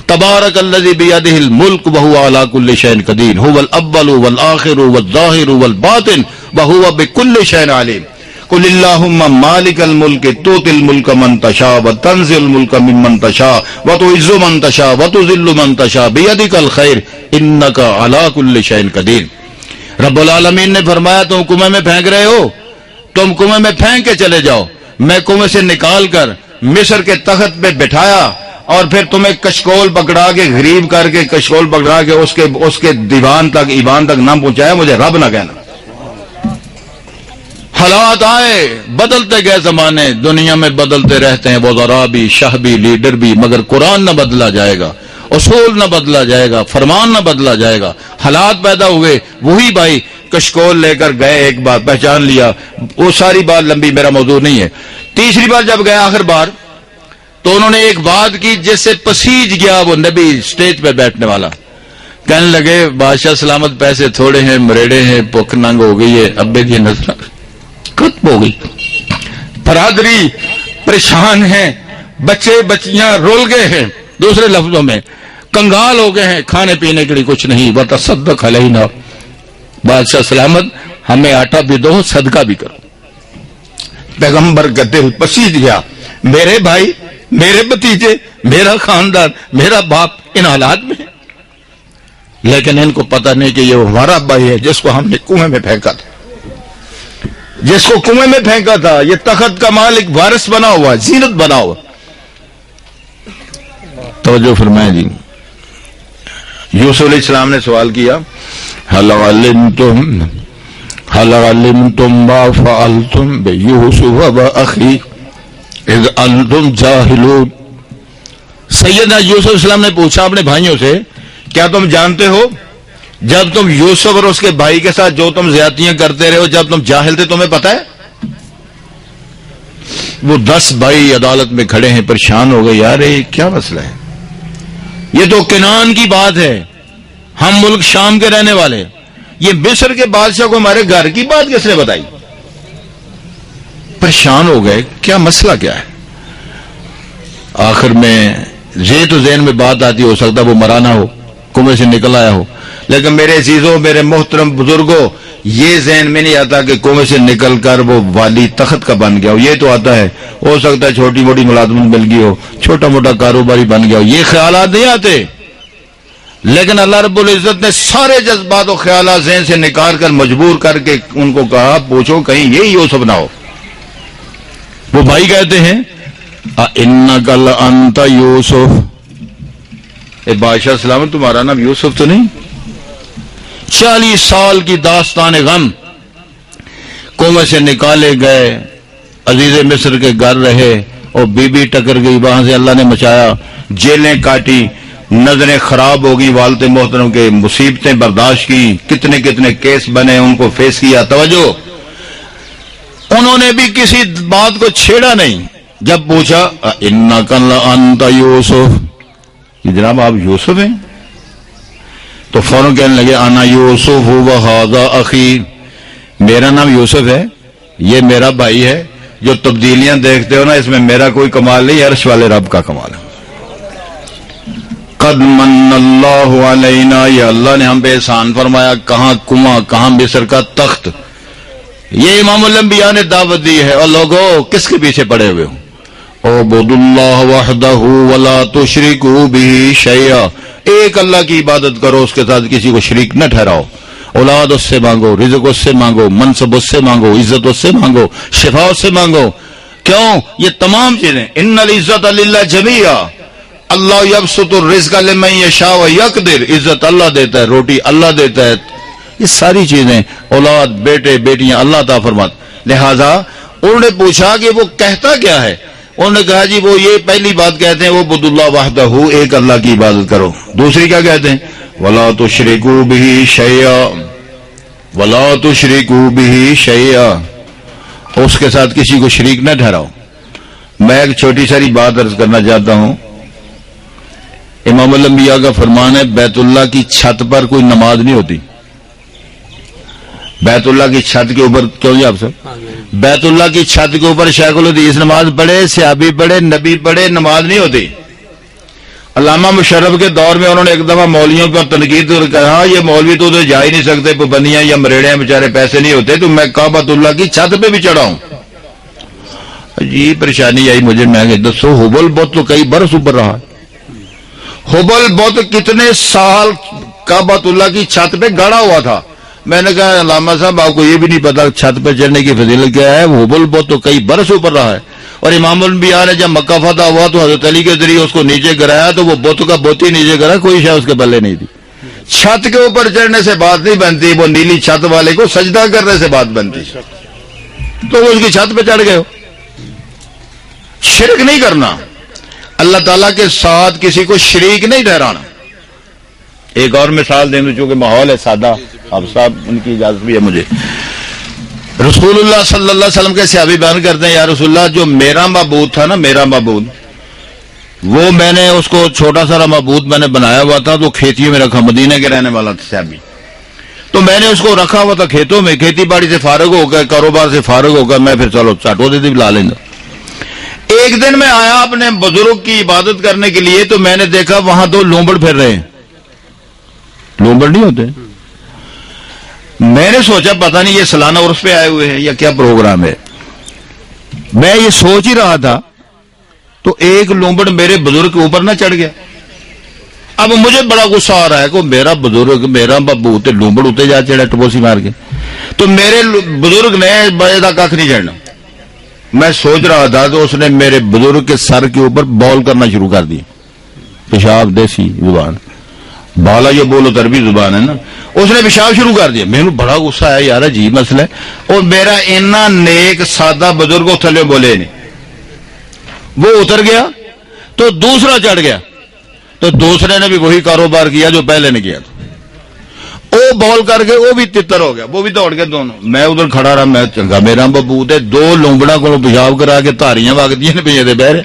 تبارک الذی بیدہ الملک وہو علی کل شیء قدیر، هو الاول والآخر والظاہر والباطن وہو بکل شیء علیم. قل اللہم مالک الملک تؤتی الملک من تشاء وتنزع الملک ممن تشاء وتعز من تشاء وتذل من تشاء بیدک الخیر انک علی کل شیء قدیر. رب العالمین نے فرمایا تم کنویں میں پھینک رہے ہو، تم کنویں میں پھینک کے چلے جاؤ، میں کنویں سے نکال کر مصر کے تخت پہ بٹھایا اور پھر تمہیں کشکول پکڑا کے، غریب کر کے کشکول پکڑا کے اس کے دیوان تک، ایوان تک نہ پہنچایا، مجھے رب نہ کہنا. حالات آئے، بدلتے گئے زمانے، دنیا میں بدلتے رہتے ہیں وزراء بھی، شاہ بھی، لیڈر بھی، مگر قرآن نہ بدلا جائے گا، اصول نہ بدلا جائے گا، فرمان نہ بدلا جائے گا. حالات پیدا ہوئے، وہی بھائی کشکول لے کر گئے، ایک بار پہچان لیا، وہ ساری بات لمبی میرا موضوع نہیں ہے. تیسری بار جب گئے آخر بار، تو انہوں نے ایک بات کی جس سے پسیج گیا وہ نبی سٹیج پہ بیٹھنے والا. کہنے لگے بادشاہ سلامت، پیسے تھوڑے ہیں، مریڑے ہیں، بھوک ننگ ہو گئی ہے، ابے کی نظر ختم ہو گئی، برادری پریشان ہیں، بچے بچیاں رول گئے ہیں، دوسرے لفظوں میں کنگال ہو گئے ہیں، کھانے پینے کے لیے کچھ نہیں. وتصدق علینا، بادشاہ سلامت ہمیں آٹا بھی دو، صدقہ بھی کرو. پیغمبر کا دل پسیج گیا، میرے بھائی، میرے بھتیجے، میرا خاندان، میرا باپ ان حالات میں ہے، لیکن ان کو پتہ نہیں کہ یہ ہمارا بھائی ہے جس کو ہم نے کنویں میں پھینکا تھا، جس کو کنویں میں پھینکا تھا. یہ تخت کا مالک وارث بنا ہوا، زینت بنا ہوا. توجہ فرمائیں جی. یوسف علیہ السلام نے سوال کیا، هل علمتم ما فعلتم بیوسف واخیہ اذ انتم جاہلون. سیدنا یوسف علیہ السلام نے پوچھا اپنے بھائیوں سے، کیا تم جانتے ہو جب تم یوسف اور اس کے بھائی کے ساتھ جو تم زیادتیاں کرتے رہے ہو، جب تم جاہل تھے تمہیں پتہ ہے؟ وہ 10 بھائی عدالت میں کھڑے ہیں، پریشان ہو گئے، یار یہ کیا مسئلہ ہے، یہ تو کنعان کی بات ہے، ہم ملک شام کے رہنے والے، یہ مصر کے بادشاہ کو ہمارے گھر کی بات کس نے بتائی؟ پریشان ہو گئے، کیا مسئلہ کیا ہے؟ آخر میں یہ تو ذہن میں بات آتی، ہو سکتا وہ مرا نہ ہو، کنویں سے نکل آیا ہو، لیکن میرے عزیزوں، میرے محترم بزرگوں، یہ ذہن میں نہیں آتا کہ کنویں سے نکل کر وہ والی تخت کا بن گیا ہو. یہ تو آتا ہے ہو سکتا ہے چھوٹی موٹی ملازمت مل گئی ہو، چھوٹا موٹا کاروباری بن گیا ہو، یہ خیالات نہیں آتے. لیکن اللہ رب العزت نے سارے جذبات و خیالات ذہن سے نکال کر مجبور کر کے ان کو کہا، پوچھو کہیں یہی یوسف نہ ہو. وہ بھائی کہتے ہیں اِنَّكَ لَأَنْتَ یوسف. اے بادشاہ سلامت تمہارا نام یوسف تو نہیں؟ 40 سال کی داستان غم، کنویں سے نکالے گئے، عزیز مصر کے گھر رہے، اور بی بی ٹکر گئی، وہاں سے اللہ نے مچایا، جیلیں کاٹی، نظریں خراب ہو گئی والد محترم کے، مصیبتیں برداشت کی، کتنے کتنے کیس بنے، ان کو فیس کیا. توجہ، انہوں نے بھی کسی بات کو چھیڑا نہیں. جب پوچھا اِنَّكَ لَأَنْتَ یوسف، کہ جناب آپ یوسف ہیں؟ تو فوراً کہنے لگے انا یوسف وہذا اخی، میرا نام یوسف ہے، یہ میرا بھائی ہے. جو تبدیلیاں دیکھتے ہو نا، اس میں میرا کوئی کمال نہیں، عرش والے رب کا کمال ہے. قد من اللہ علینا، یہ اللہ نے ہم پہ احسان فرمایا. کہاں کنواں، کہاں مصر کا تخت. یہ امام الانبیاء نے دعوت دی ہے، اور لوگوں کس کے پیچھے پڑے ہوئے ہو؟ اعبدوا اللہ وحدہ ولا تشرکوا بہ شیئا، ایک اللہ کی عبادت کرو، اس کے ساتھ کسی کو شریک نہ ٹھہراؤ۔ اولاد اس سے مانگو، رزق اس سے مانگو، منصب اس سے مانگو، عزت اس سے مانگو، شفا اس سے مانگو۔ کیوں؟ یہ تمام چیزیں، ان العزت للہ جمیعا، اللہ یبسط الرزق لمن یشاء ویقدر، عزت اللہ دیتا ہے، روٹی اللہ دیتا ہے، یہ ساری چیزیں، اولاد، بیٹے بیٹیاں اللہ عطا فرماتا۔ لہذا انہوں نے پوچھا کہ وہ کہتا کیا ہے؟ انہوں نے کہا جی وہ یہ پہلی بات کہتے ہیں وہ اعبدوا اللہ وحدہ، ایک اللہ کی عبادت کرو۔ دوسری کیا کہتے ہیں؟ ولا تشرکوا بہ شیئا، ولا تشرکوا بہ شیئا، اس کے ساتھ کسی کو شریک نہ ٹھہراؤ۔ میں ایک چھوٹی ساری بات عرض کرنا چاہتا ہوں۔ امام الانبیاء کا فرمان ہے بیت اللہ کی چھت پر کوئی نماز نہیں ہوتی۔ بیت اللہ کی چھت کے اوپر، کیوں جی آپ سب؟ بیت اللہ کی چھت کے اوپر شیخ الحدیث نماز پڑھے، صحابی پڑھے، نبی پڑھے، نماز نہیں ہوتی۔ علامہ مشرف کے دور میں انہوں نے ایک دفعہ مولویوں پر تنقید کر کہا یہ مولوی تو جا ہی نہیں سکتے، پابندیاں یا مریڑے بیچارے پیسے نہیں ہوتے، تو میں کعبۃ اللہ کی چھت پہ بھی چڑھا ہوں۔ عجیب پریشانی آئی مجھے، میں کہ دسو حبل بت تو کئی برس اوپر رہا، حبل بت کتنے سال کعبۃ اللہ کی چھت پہ گڑا ہوا تھا۔ میں نے کہا علامہ صاحب آپ کو یہ بھی نہیں پتا چھت پہ چڑھنے کی فضیلت کیا ہے؟ حبل بت تو کئی برس اوپر رہا ہے۔ اور امام الانبیاء نے جب مکہ فتح ہوا تو حضرت علی کے ذریعے اس کو نیچے گرایا تو وہ بت کا بت ہی نیچے گرا، کوئی شے اس کے پلے نہیں تھی۔ چھت کے اوپر چڑھنے سے بات نہیں بنتی، وہ نیلی چھت والے کو سجدہ کرنے سے بات بنتی، تو وہ اس کی چھت پہ چڑھ گئے ہو۔ شرک نہیں کرنا، اللہ تعالیٰ کے ساتھ کسی کو شریک نہیں ٹھہرانا۔ ایک اور مثال دیں تو چونکہ ماحول ہے سادہ، اب صاحب ان کی اجازت بھی ہے مجھے۔ رسول اللہ صلی اللہ علیہ وسلم کے صحابی بیان کرتے ہیں یا رسول اللہ جو میرا معبود تھا نا، میرا معبود، وہ میں نے اس کو چھوٹا سا معبود میں نے بنایا ہوا تھا، تو کھیتیوں میں رکھا، مدینہ کے رہنے والا تھا صحابی، تو میں نے اس کو رکھا ہوا تھا کھیتوں میں، کھیتی باڑی سے فارغ ہو گئے، کاروبار سے فارغ ہو گئے، میں پھر چلو چاٹو دے دی لا لینا۔ ایک دن میں آیا اپنے بزرگ کی عبادت کرنے کے لیے، تو میں نے دیکھا وہاں دو لومبڑ پھر رہے ہیں۔ لومبڑ نہیں ہوتے؟ میں نے سوچا پتہ نہیں یہ سالانہ عرس پہ آئے ہوئے ہیں یا کیا پروگرام ہے، میں یہ سوچ ہی رہا تھا تو ایک لومبڑ میرے بزرگ کے اوپر نہ چڑھ گیا۔ اب مجھے بڑا غصہ آ رہا ہے کہ میرا بزرگ، میرا بابو تے لومبڑ اتنے جا چڑھا ٹپوسی مار کے، تو میرے بزرگ نے بڑے دا کھ نہیں چڑھنا۔ میں سوچ رہا تھا تو اس نے میرے بزرگ کے سر کے اوپر بول کرنا شروع کر دیا، پیشاب دیسی زبان، بالا یہ بولو تربی زبان ہے نا، اس نے پیشاب شروع کر دیا۔ میرے بڑا غصہ آیا، یار عجیب مسئلہ ہے، اور میرا اتنا نیک سادہ بزرگ تھلے بولے نہیں، وہ اتر گیا تو دوسرا چڑھ گیا، تو دوسرے نے بھی وہی کاروبار کیا جو پہلے نے کیا تھا، وہ بول کر کے وہ بھی تتر ہو گیا، وہ بھی دوڑ کے دونوں، میں ادھر کھڑا رہا، میں چنگا میرا ببو تے دو لومبڑا کو پیشاب کرا کے تاریاں وگدیاں نے پہ دے بہرے،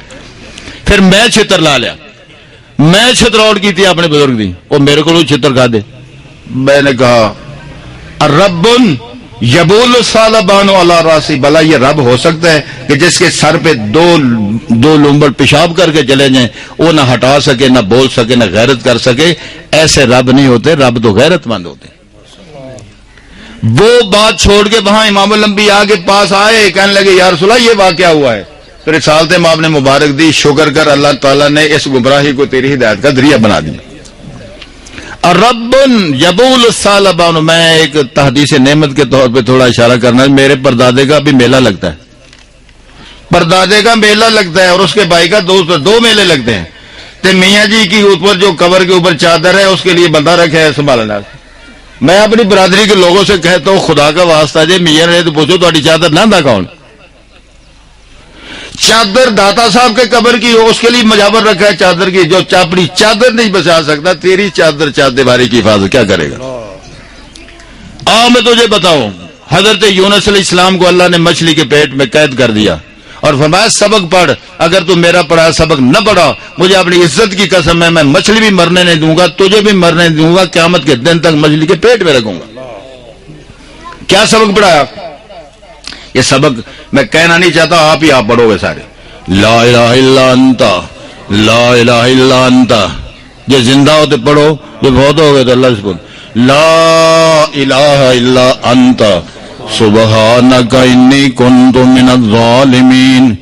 پھر میں چھتر لا لیا، میں چھتروڑ کی تھی اپنے بزرگ دی، وہ میرے کو چھتر کھا دے۔ میں نے کہا رب یبول الثعلبان علی راسی، بھلا یہ رب ہو سکتا ہے کہ جس کے سر پہ دو لومبڑ پیشاب کر کے چلے جائیں، وہ نہ ہٹا سکے، نہ بول سکے، نہ غیرت کر سکے؟ ایسے رب نہیں ہوتے، رب تو غیرت مند ہوتے۔ وہ بات چھوڑ کے وہاں امام الانبیاء کے پاس آئے، کہنے لگے یا رسول اللہ یہ واقعہ ہوا ہے، تو رسالت مآب نے مبارک دی، شکر کر اللہ تعالیٰ نے اس گمراہی کو تیری ہدایت کا ذریعہ بنا دیا۔ رب یبول الثعلبان، میں ایک تحدیث نعمت کے طور پہ تھوڑا اشارہ کرنا ہے، میرے پردادے کا بھی میلہ لگتا ہے، پردادے کا میلہ لگتا ہے اور اس کے بھائی کا دو میلے لگتے ہیں، تو میاں جی کی اوپر جو قبر کے اوپر چادر ہے اس کے لیے بندہ رکھا ہے سنبھالنا۔ میں اپنی برادری کے لوگوں سے کہتا ہوں خدا کا واسطہ جی میاں نے تو پوچھو تھوڑی چادر نہ دا کون؟ چادر داتا صاحب کے قبر کی ہو اس کے لیے مجاور رکھا ہے چادر کی، جو اپنی چادر نہیں بچا سکتا تیری چادر چار دیواری کی حفاظت کیا کرے گا؟ میں تجھے بتاؤں، حضرت یونس علیہ السلام کو اللہ نے مچھلی کے پیٹ میں قید کر دیا اور فرمایا سبق پڑھ، اگر تو میرا پڑھا سبق نہ پڑھا مجھے اپنی عزت کی قسم ہے میں مچھلی بھی مرنے نہیں دوں گا، تجھے بھی مرنے نہیں دوں گا، قیامت کے دن تک مچھلی کے پیٹ میں رکھوں گا۔ کیا سبق پڑھایا؟ یہ سبق میں کہنا نہیں چاہتا، آپ ہی آپ پڑھو گے سارے، لا الہ الا انت، لا الہ الا انت، جو زندہ ہوتے پڑھو، جو بہت ہو گئے تو اللہ سے بول، لا الہ الا انت سبحانک انی کنت من الظالمین،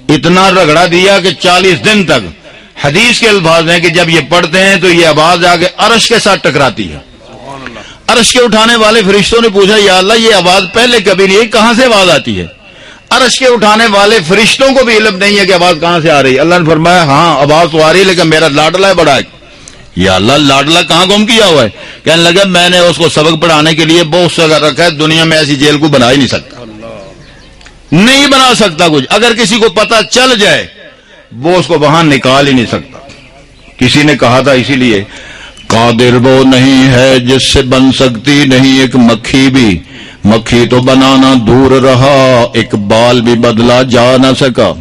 اتنا رگڑا دیا کہ 40 دن تک حدیث کے الفاظ ہیں کہ جب یہ پڑھتے ہیں تو یہ آواز آگے عرش کے ساتھ ٹکراتی ہے. عرش کے اٹھانے والے فرشتوں نے پوچھا یا اللہ یہ آواز پہلے کبھی نہیں, کہاں سے آواز آتی ہے؟ عرش کے اٹھانے والے فرشتوں کو بھی علم نہیں ہے کہ آواز کہاں سے آ رہی ہے. اللہ نے فرمایا ہاں آواز تو آ رہی ہے لیکن میرا لاڈلا ہے بڑا ہے. یا اللہ لاڈلا کہاں گم کیا ہوا ہے؟ کہنے لگا میں نے اس کو سبق پڑھانے کے لیے بہت سے اگر رکھا ہے, دنیا میں ایسی جیل کو بنا ہی نہیں سکتا, نہیں بنا سکتا کچھ. اگر کسی کو پتا چل جائے وہ اس کو وہاں نکال ہی نہیں سکتا. کسی نے کہا تھا اسی لیے قادر وہ نہیں ہے جس سے بن سکتی نہیں ایک مکھی بھی, مکھی تو بنانا دور رہا ایک بال بھی بدلا جا نہ سکا.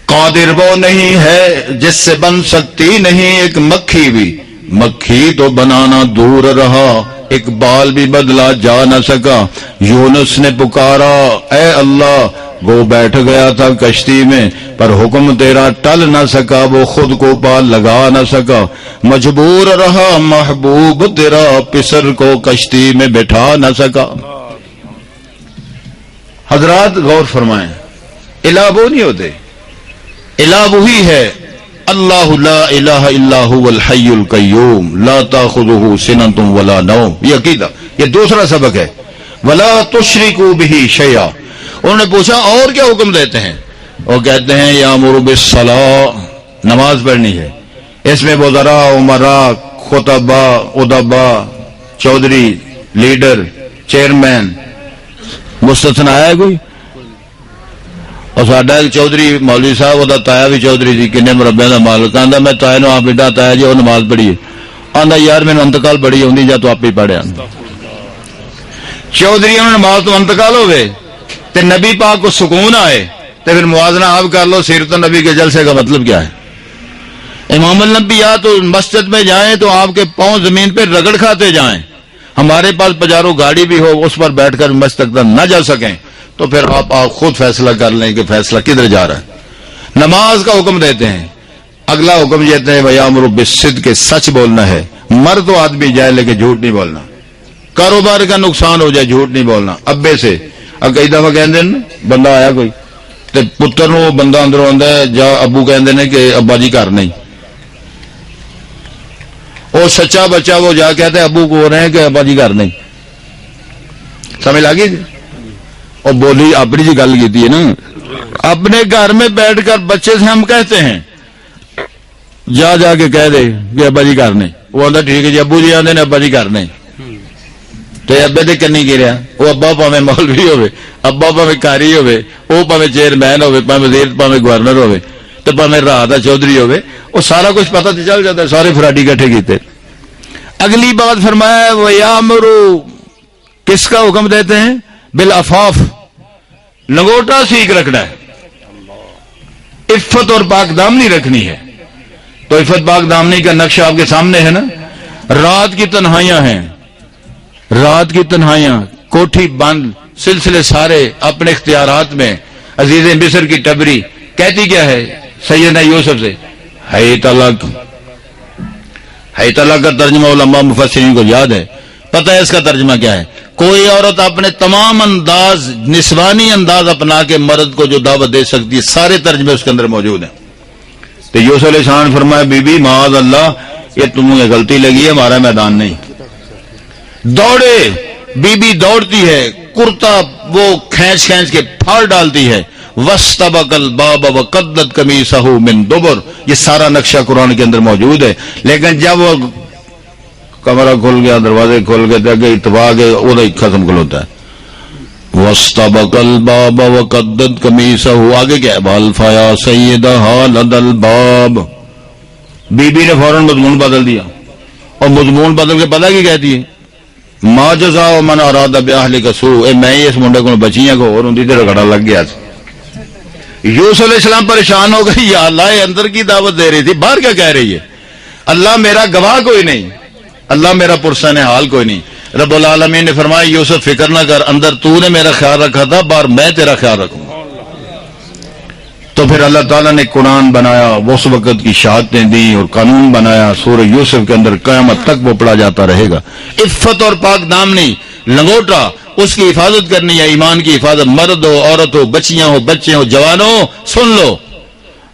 قادر وہ نہیں ہے جس سے بن سکتی نہیں ایک مکھی بھی, مکھی تو بنانا دور رہا ایک بال بھی بدلا جا نہ سکا. یونس نے پکارا اے اللہ, وہ بیٹھ گیا تھا کشتی میں پر حکم تیرا ٹل نہ سکا, وہ خود کو پال لگا نہ سکا. مجبور رہا محبوب تیرا, پسر کو کشتی میں بٹھا نہ سکا. حضرات غور فرمائیں, الہ وہ نہیں ہوتے, الہ وہی ہے اللہ لا الہ الا هو الحی القیوم لا تاخذہ سنۃ ولا نوم. یہ عقیدہ, یہ دوسرا سبق ہے. ولا تشرکوا بہ شیئا. انہوں نے پوچھا اور کیا حکم دیتے ہیں؟ وہ کہتے ہیں یامر بالصلاۃ, نماز پڑھنی ہے. اس میں وزراء عمراء خطبا ادبا چودھری لیڈر چیئرمین مستثنا ہے کوئی؟ اور ساڈا ایک چودھری مولوی صاحب وہ تایا بھی چودھری جی کنے مربے کا مالک آتا میں تایا نو آپ بیٹا تایا جی وہ نماز پڑھیے آتا یار میرے انتقال بڑی آتی جا تو آپ ہی پڑھیا. چودھری نماز تو انتقال ہوئے تے نبی پاک کو سکون آئے تو پھر موازنہ آپ کر لو سیرت النبی کے جلسے کا مطلب کیا ہے؟ امام الانبیاء تو مسجد میں جائیں تو آپ کے پاؤں زمین پہ رگڑ کھاتے جائیں. ہمارے پاس پجارو گاڑی بھی ہو اس پر بیٹھ کر مسجد تک نہ جا سکیں تو پھر آپ خود فیصلہ کر لیں کہ فیصلہ کدھر جا رہا ہے. نماز کا حکم دیتے ہیں. اگلا حکم دیتے ہیں وَيَأْمُرُ بِالصِّدْقِ کہ سچ بولنا ہے. مر تو آدمی جائے لیکن جھوٹ نہیں بولنا. کاروبار کا نقصان ہو جائے جھوٹ نہیں بولنا. ابے سے کئی دفعہ کہتے ہیں بندہ آیا کوئی تے پتر نو بندہ اندروں آندا ہے جا ابو کہندے نے کہ ابا جی گھر نہیں. اور سچا بچہ وہ جا کہتے ہیں ابو کو ہو رہے ہیں کہ ابا جی گھر نہیں. سمجھ لگی جی؟ اور بولی اپنی جی گل کی ہے نا. اپنے گھر میں بیٹھ کر بچے سے ہم کہتے ہیں جا جا کے کہہ دے کہ ابا جی گھر نہیں. وہ آتا ٹھیک ہے جی ابو جی آتے نے ابا جی گھر نہیں تو ابے دے کنی گریا. وہ ابا پاویں مولوی ہوئے ابا پاویں کاری ہوئے وہ پاویں چیئرمین ہوئے پاویں وزیر پاویں گورنر ہوئے تو پاویں راہ دا چودھری ہوئے وہ سارا کچھ پتہ تو چل جاتا ہے. سارے فراڈی کٹھے کیتے. اگلی بات فرمایا وَيَأْمُرُ کس کا حکم دیتے ہیں؟ بالعفاف, لنگوٹا سیکھ رکھنا ہے. عفت اور پاک دامنی رکھنی ہے. تو عفت پاک دامنی کا نقشہ آپ کے سامنے ہے نا. رات کی تنہائیاں ہیں, رات کی تنہائیاں, کوٹھی بند, سلسلے سارے اپنے اختیارات میں. عزیز مصر کی ٹبری کہتی کیا ہے سیدنا یوسف سے؟ ہے طلاق. ہے طلاق کا ترجمہ علماء مفسرین کو یاد ہے, پتہ ہے اس کا ترجمہ کیا ہے؟ کوئی عورت اپنے تمام انداز نسوانی انداز اپنا کے مرد کو جو دعوت دے سکتی ہے, سارے ترجمے اس کے اندر موجود ہیں. تو یوسف علیہ السلام نے فرمایا بی بی معاذ اللہ یہ تمہیں غلطی لگی ہے, ہمارا میدان نہیں. دوڑے, بی بی دوڑتی ہے, کرتا وہ کھینچ کھینچ کے پھاڑ ڈالتی ہے. وَاسْتَبَقَ الْبَابَ وَقَدَّتْ قَمِيصَهُ مِنْ دُبُرٍ یہ سارا نقشہ قرآن کے اندر موجود ہے. لیکن جب وہ کمرہ کھل گیا, دروازے کھل گئے, اگے اتباع گئے, وہ ختم کھلوتا ہے. وَاسْتَبَقَ الْبَابَ وَقَدَّتْ قَمِيصَهُ آگے کیا ہے؟ بَالْفَيَا سَيِّدَهَا لَدَى الْبَابِ بی بی نے فوراً مضمون بدل دیا. اور مضمون بدل کے پتہ کی کہتی ہے ما جزاء من اراد باهلک سوء, میں اس منڈے کو بچیاں کو اور اندی تے رگڑا لگ گیا. یوسف علیہ السلام پریشان ہو گئی, یا اللہ یہ اندر کی دعوت دے رہی تھی باہر کیا کہہ رہی ہے؟ اللہ میرا گواہ کوئی نہیں, اللہ میرا پرسان حال کوئی نہیں. رب العالمین نے فرمایا یوسف فکر نہ کر, اندر تو نے میرا خیال رکھا تھا, باہر میں تیرا خیال رکھوں. تو پھر اللہ تعالیٰ نے قرآن بنایا, اس وقت کی شہادتیں دی اور قانون بنایا. سورہ یوسف کے اندر قیامت تک وہ پڑھا جاتا رہے گا. عفت اور پاک دامنی, لنگوٹا, اس کی حفاظت کرنی ہے، ایمان کی حفاظت، مرد ہو، عورت ہو، بچیاں ہو، بچے ہو، جوان ہو، سن لو،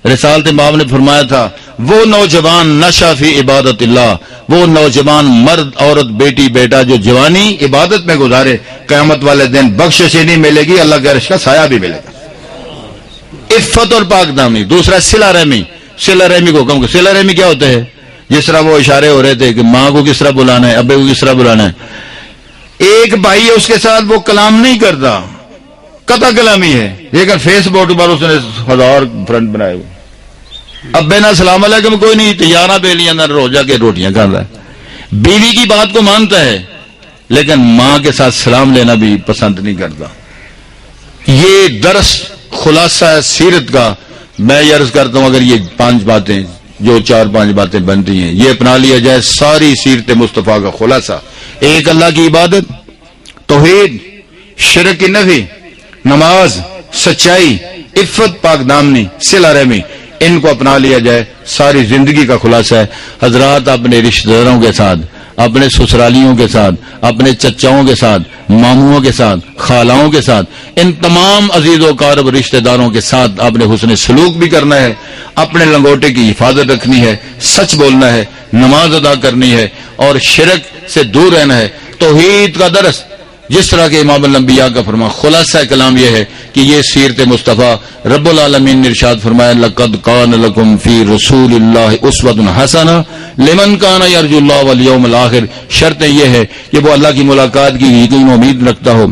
رسالت امام نے فرمایا تھا وہ نوجوان نشا فی عبادت اللہ، وہ نوجوان مرد عورت بیٹی بیٹا جو جوانی عبادت میں گزارے، قیامت والے دن بخشش ہی نہیں ملے گی، اللہ کے عرش کا سایہ بھی ملے گا۔ عفت اور پاک دامنی۔ دوسرا صلہ رحمی، صلہ رحمی کو کم، صلہ رحمی کیا ہوتا ہے؟ جس طرح وہ اشارے ہو رہے تھے کہ ماں کو کس طرح بلانا ہے، ابے کو کس طرح بلانا ہے۔ ایک بھائی ہے اس کے ساتھ وہ کلام نہیں کرتا، قطع کلامی ہے، لیکن فیس بک پر اس نے 1000 فرینڈ بنائے ہوئے، ابے نہ السلام علیکم کوئی نہیں، تیارہ بیلیاں نہ روزہ کے روٹیاں کھا رہا ہے، بیوی کی بات کو مانتا ہے لیکن ماں کے ساتھ سلام لینا بھی پسند نہیں کرتا۔ یہ درس خلاصہ ہے سیرت کا۔ میں یہ عرض کرتا ہوں اگر یہ 5 باتیں جو 4-5 باتیں بنتی ہیں یہ اپنا لیا جائے، ساری سیرت مصطفیٰ کا خلاصہ، ایک اللہ کی عبادت، توحید، شرک کی نفی، نماز، سچائی، عفت، پاک دامنی، صلہ رحمی، ان کو اپنا لیا جائے، ساری زندگی کا خلاصہ ہے۔ حضرات اپنے رشتہ داروں کے ساتھ، اپنے سسرالیوں کے ساتھ، اپنے چچاؤں کے ساتھ، ماموں کے ساتھ، خالاؤں کے ساتھ، ان تمام عزیز و قارب رشتہ داروں کے ساتھ آپ نے حسن سلوک بھی کرنا ہے، اپنے لنگوٹے کی حفاظت رکھنی ہے، سچ بولنا ہے، نماز ادا کرنی ہے اور شرک سے دور رہنا ہے۔ توحید کا درس جس طرح کے امام الانبیاء کا فرمان، خلاصہ کلام یہ ہے کہ یہ سیرت مصطفیٰ رب العالمین نے ارشاد فرمایا لقد کان لکم فی رسول اللہ اسوۃ حسنہ لمن کان یرجو اللہ والیوم الآخر۔ شرط یہ ہے کہ وہ اللہ کی ملاقات کی یقین و امید رکھتا ہو،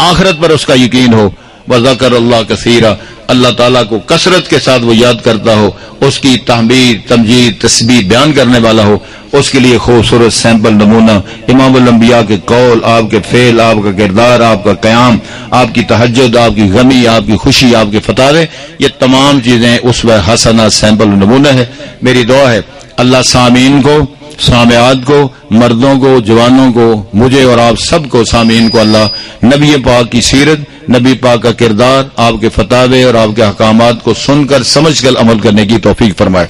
آخرت پر اس کا یقین ہو، وذکر اللہ کثیرا، اللہ تعالیٰ کو کثرت کے ساتھ وہ یاد کرتا ہو، اس کی تحمید تمجید تسبیح بیان کرنے والا ہو۔ اس کے لیے خوبصورت سیمپل نمونہ امام الانبیاء کے قول، آپ کے فعل، آپ کا کردار، آپ کا قیام، آپ کی تہجد، آپ کی غمی، آپ کی خوشی، آپ کے فتاوے، یہ تمام چیزیں اسوہ حسنہ سیمپل نمونہ ہے۔ میری دعا ہے اللہ سامعین کو، سامعات کو، مردوں کو، جوانوں کو، مجھے اور آپ سب کو، سامعین کو اللہ نبی پاک کی سیرت، نبی پاک کا کردار، آپ کے فتاوے اور آپ کے احکامات کو سن کر سمجھ کر عمل کرنے کی توفیق فرمائے۔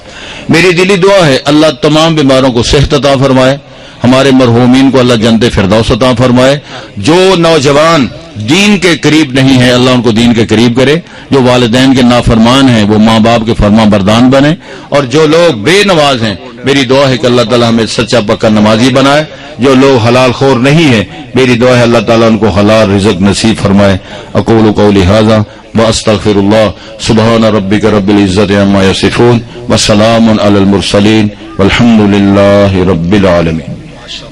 میری دلی دعا ہے اللہ تمام بیماروں کو صحت عطا فرمائے، ہمارے مرحومین کو اللہ جنت فردوس عطا فرمائے، جو نوجوان دین کے قریب نہیں ہے اللہ ان کو دین کے قریب کرے، جو والدین کے نافرمان ہیں وہ ماں باپ کے فرما بردان بنے، اور جو لوگ بے نماز ہیں میری دعا ہے کہ اللہ تعالی ہمیں سچا پکا نمازی بنائے، جو لوگ حلال خور نہیں ہیں میری دعا ہے اللہ تعالیٰ ان کو حلال رزق نصیب فرمائے۔ اقول قولی ھذا واستغفر اللہ، سبحان ربک رب العزت عما یصفون وسلام علی المرسلین والحمد للہ رب العالمین۔